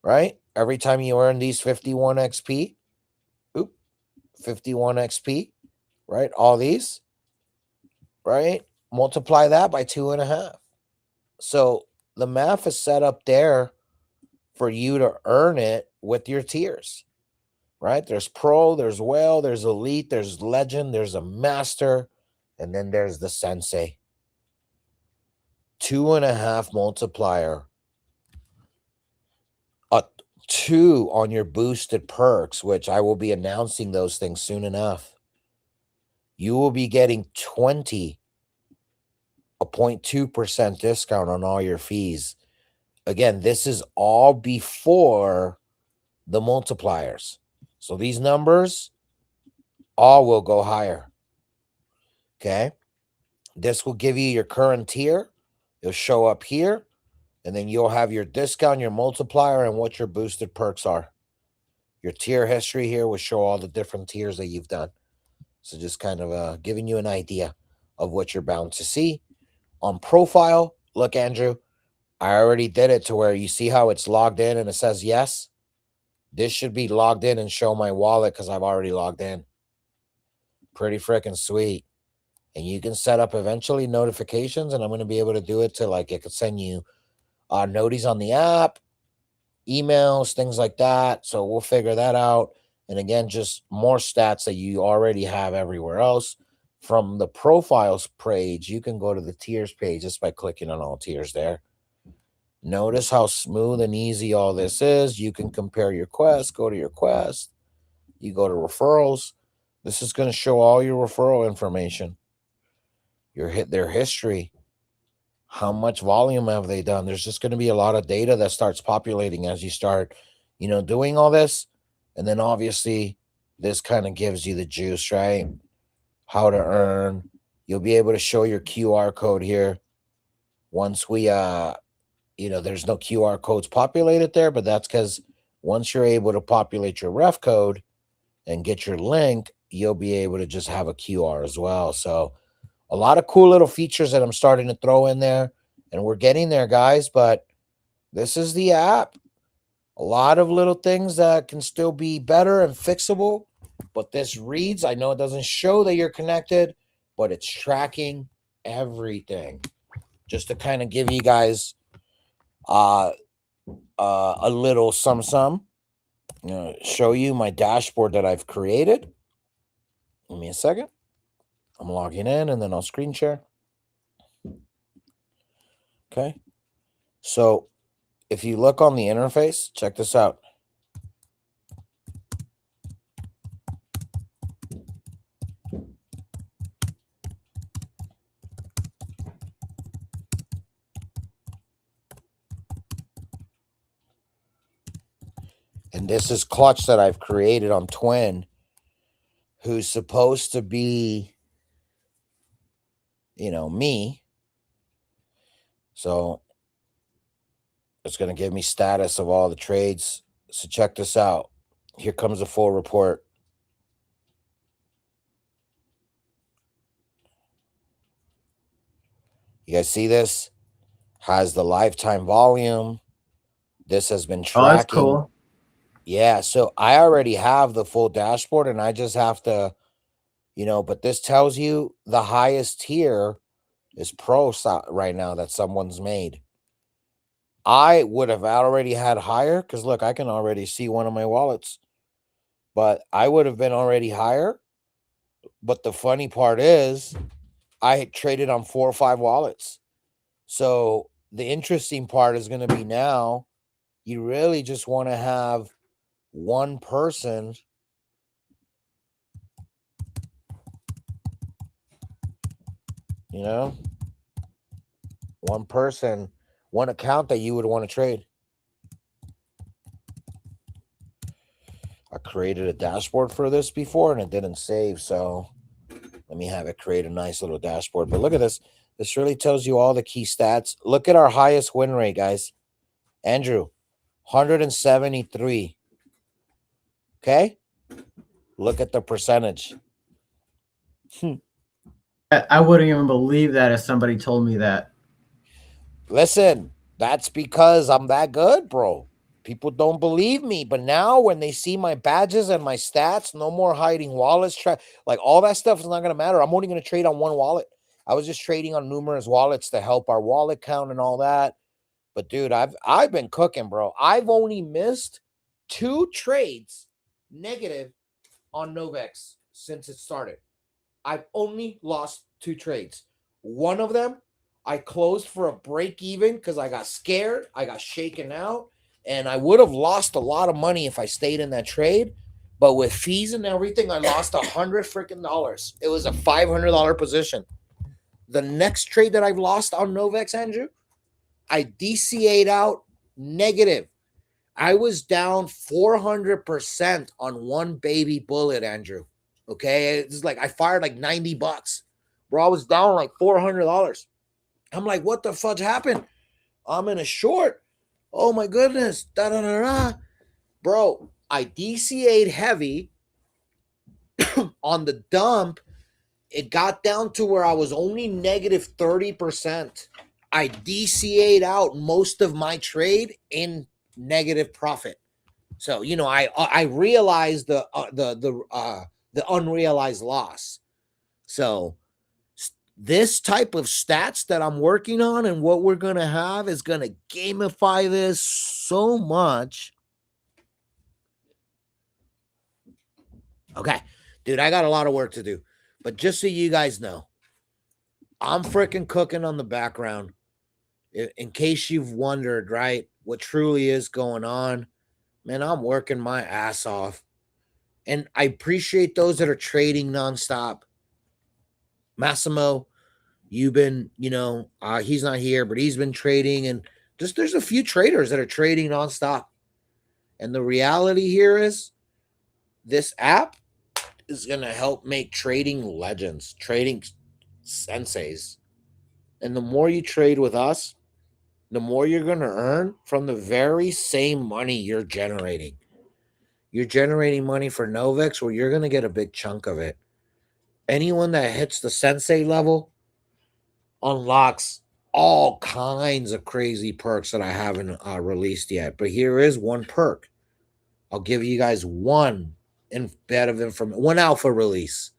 right? Every time you earn these 51 XP, 51 XP, right? All these, right? Multiply that by 2.5. So the math is set up there for you to earn it with your tiers, right? There's pro, there's whale, there's elite, there's legend, there's a master, and then there's the sensei. 2.5 multiplier. A 2 on your boosted perks, which I will be announcing those things soon enough. You will be getting 0.2% discount on all your fees. Again, this is all before the multipliers. So these numbers all will go higher. Okay. This will give you your current tier. It'll show up here. And then you'll have your discount, your multiplier, and what your boosted perks are. Your tier history here will show all the different tiers that you've done. So just kind of giving you an idea of what you're bound to see. On profile, look, Andrew, I already did it to where you see how it's logged in and it says yes. This should be logged in and show my wallet because I've already logged in. Pretty freaking sweet. And you can set up eventually notifications, and I'm going to be able to do it to like, it could send you noties on the app, emails, things like that. So we'll figure that out. And again, just more stats that you already have everywhere else. From the profiles page, you can go to the tiers page just by clicking on all tiers there. Notice how smooth and easy all this is. You can compare your quest, go to your quest. You go to referrals. This is going to show all your referral information, their history. How much volume have they done? There's just going to be a lot of data that starts populating as you start, doing all this. And then obviously this kind of gives you the juice, right? How to earn. You'll be able to show your QR code here. Once we, there's no QR codes populated there, but that's because once you're able to populate your ref code and get your link, you'll be able to just have a QR as well. So a lot of cool little features that I'm starting to throw in there, and we're getting there, guys, but this is the app. A lot of little things that can still be better and fixable, but this reads. I know it doesn't show that you're connected, but it's tracking everything. Just to kind of give you guys a little some. Show you my dashboard that I've created. Give me a second. I'm logging in, and then I'll screen share. Okay. So if you look on the interface, check this out. And this is Clutch that I've created on Twin, who's supposed to be, me. So it's going to give me status of all the trades. So check this out. Here comes a full report. You guys see this? Has the lifetime volume. This has been tracking. Oh, that's cool. Yeah, so I already have the full dashboard, and I just have to, but this tells you the highest tier is pro right now that someone's made. I would have already had higher because look, I can already see one of my wallets, but I would have been already higher. But the funny part is I traded on 4 or 5 wallets. So the interesting part is going to be now you really just want to have one person, one person, one account that you would want to trade. I created a dashboard for this before and it didn't save. So let me have it create a nice little dashboard. But look at this. This really tells you all the key stats. Look at our highest win rate, guys. Andrew, 173. Okay. Look at the percentage. I wouldn't even believe that if somebody told me that. Listen, that's because I'm that good, bro. People don't believe me, but now when they see my badges and my stats, no more hiding wallets. Like all that stuff is not going to matter. I'm only going to trade on one wallet. I was just trading on numerous wallets to help our wallet count and all that. But dude, I've been cooking, bro. I've only missed 2 trades negative on Novex since it started. I've only lost 2 trades. One of them I closed for a break even because I got scared. I got shaken out, and I would have lost a lot of money if I stayed in that trade. But with fees and everything, I lost $100 freaking dollars. It was a $500 position. The next trade that I've lost on Novex, Andrew, I DCA'd out negative. I was down 400% on one baby bullet, Andrew. Okay. It's like I fired like $90. Bro, I was down like $400. I'm like, what the fudge happened? I'm in a short. Oh my goodness. Da, da, da, da. Bro, I DCA'd heavy on the dump. It got down to where I was only negative 30%. I DCA'd out most of my trade in negative profit. So I realized the unrealized loss. So this type of stats that I'm working on and what we're gonna have is gonna gamify this so much. Okay, dude, I got a lot of work to do, but just so you guys know, I'm freaking cooking on the background. In case you've wondered, right, what truly is going on, man, I'm working my ass off. And I appreciate those that are trading nonstop. Massimo, you've been, he's not here, but he's been trading. And just there's a few traders that are trading nonstop. And the reality here is this app is going to help make trading legends, trading senseis. And the more you trade with us, the more you're going to earn from the very same money you're generating. You're generating money for Novex, where you're going to get a big chunk of it. Anyone that hits the sensei level unlocks all kinds of crazy perks that I haven't released yet. But here is one perk. I'll give you guys one bit of information, one alpha release.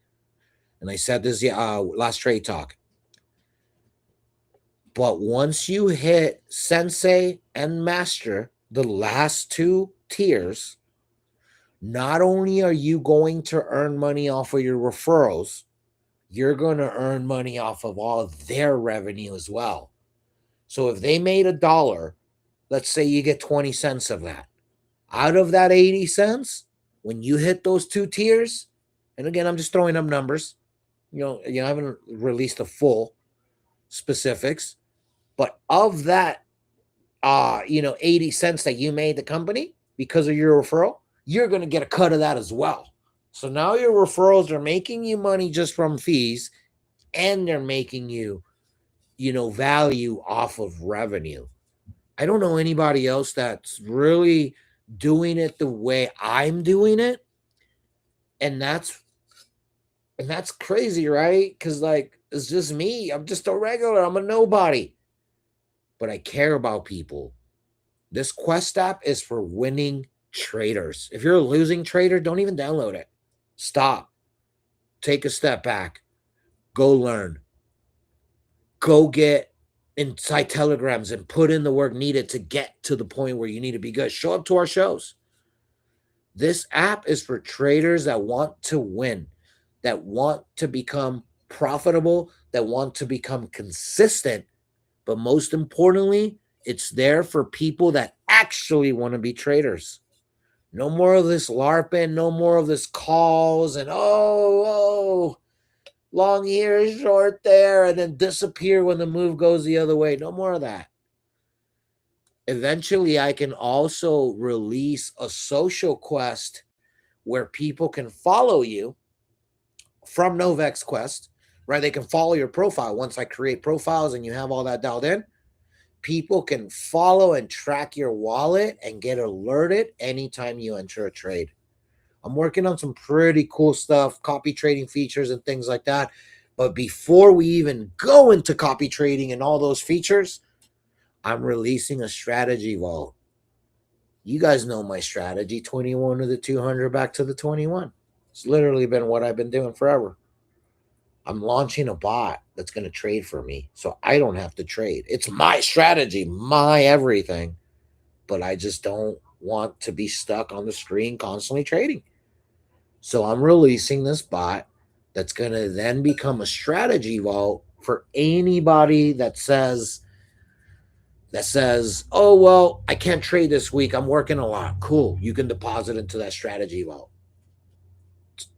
And I said this last trade talk. But once you hit sensei and master, the last 2 tiers, not only are you going to earn money off of your referrals, you're going to earn money off of all of their revenue as well. So if they made $1, let's say you get 20 cents of that. Out of that 80 cents, when you hit those 2 tiers, and again, I'm just throwing up numbers. I haven't released the full specifics, but of that 80 cents that you made the company because of your referral, you're going to get a cut of that as well. So now your referrals are making you money just from fees, and they're making you, value off of revenue. I don't know anybody else that's really doing it the way I'm doing it. And that's crazy, right? Because it's just me. I'm just a regular. I'm a nobody. But I care about people. This Quest app is for winning traders. If you're a losing trader, don't even download it. Stop. Take a step back. Go learn. Go get inside telegrams and put in the work needed to get to the point where you need to be good. Show up to our shows. This app is for traders that want to win, that want to become profitable, that want to become consistent. But most importantly, it's there for people that actually want to be traders. No more of this LARPing, no more of this calls and long here, short there, and then disappear when the move goes the other way. No more of that. Eventually, I can also release a social quest where people can follow you from Novex Quest, right? They can follow your profile. Once I create profiles and you have all that dialed in, people can follow and track your wallet and get alerted anytime you enter a trade. I'm working on some pretty cool stuff, copy trading features and things like that. But before we even go into copy trading and all those features, I'm releasing a strategy vault. You guys know my strategy, 21 to the 200 back to the 21. It's literally been what I've been doing forever. I'm launching a bot that's going to trade for me so I don't have to trade. It's my strategy, my everything. But I just don't want to be stuck on the screen constantly trading. So I'm releasing this bot that's going to then become a strategy vault for anybody that says, oh, well, I can't trade this week. I'm working a lot. Cool. You can deposit into that strategy vault.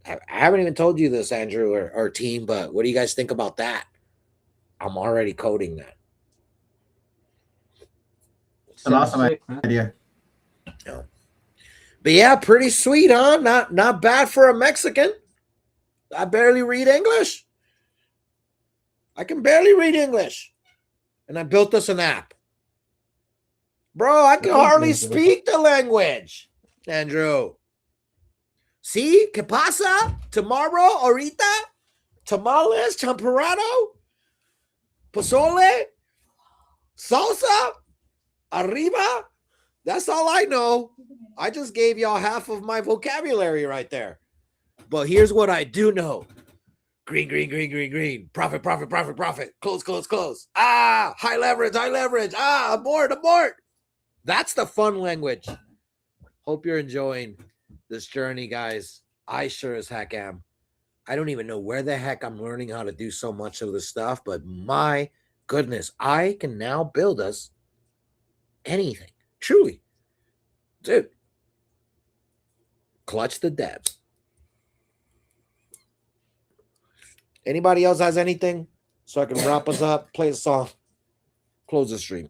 I haven't even told you this, Andrew or team, but what do you guys think about that? I'm already coding that. It's an awesome idea. Yeah. But yeah, pretty sweet, huh? Not bad for a Mexican. I barely read English. I can barely read English. And I built us an app. Bro, I can hardly speak the language, Andrew. See? ¿Qué pasa? Tomorrow, ahorita, tamales, champurrado, pozole, salsa, arriba. That's all I know. I just gave y'all half of my vocabulary right there. But here's what I do know. Green, green, green, green, green. Profit, profit, profit, profit. Close, close, close. Ah, high leverage, high leverage. Ah, abort, abort. That's the fun language. Hope you're enjoying this journey, guys. I sure as heck am. I don't even know where the heck I'm learning how to do so much of this stuff, but my goodness, I can now build us anything. Truly. Dude. Clutch the devs. Anybody else has anything so I can wrap us up, play a song, close the stream?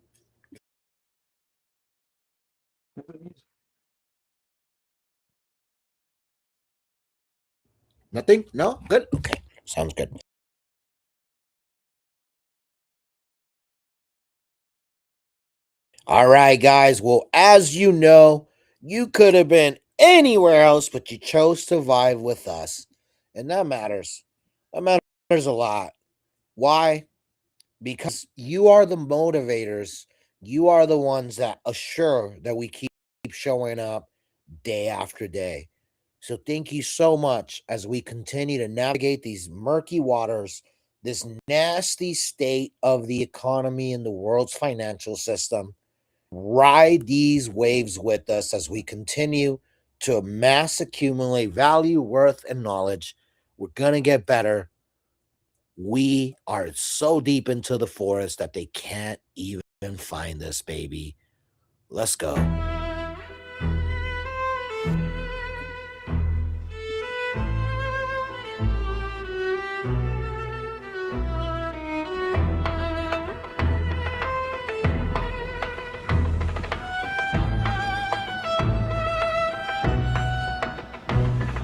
Nothing? No? Good? Okay. Sounds good. All right, guys. Well, as you know, you could have been anywhere else, but you chose to vibe with us. And that matters. That matters a lot. Why? Because you are the motivators. You are the ones that assure that we keep showing up day after day. So thank you so much as we continue to navigate these murky waters, this nasty state of the economy and the world's financial system. Ride these waves with us as we continue to mass accumulate value, worth, and knowledge. We're going to get better. We are so deep into the forest that they can't even find us, baby. Let's go.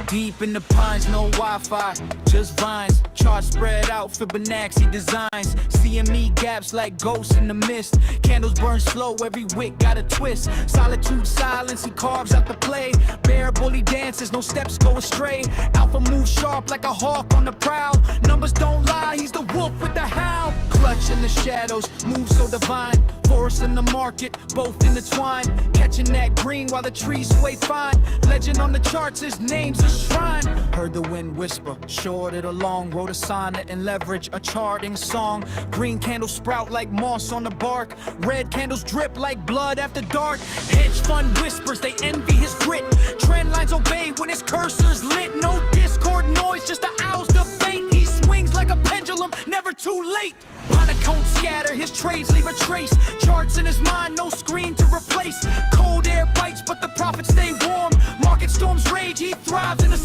Deep in the pines, no Wi-Fi, just vines. Charts spread out, Fibonacci designs. CME gaps like ghosts in the mist. Candles burn slow, every wick got a twist. Solitude, silence, he carves out the play. Bear bully dances, no steps go astray. Alpha moves sharp like a hawk on the prowl. Numbers don't lie, he's the wolf with the howl. Clutch in the shadows, move so divine. Forest in the market, both intertwined. Catching that green while the trees sway fine. Legend on the charts, his name's a shrine. Heard the wind whisper, shorted along. Wrote a sonnet and leverage a charting song. Green candles sprout like moss on the bark. Red candles drip like blood after dark. Hedge fund whispers, they envy his grit. Trend lines obey when his cursor's lit. No discord noise, just the owl's debate. He swings like a pendulum, never too late. Monotone scatter, his trades leave a trace. Charts in his mind, no screen to replace. Cold air bites, but the profits stay warm. Market storms rage, he thrives in the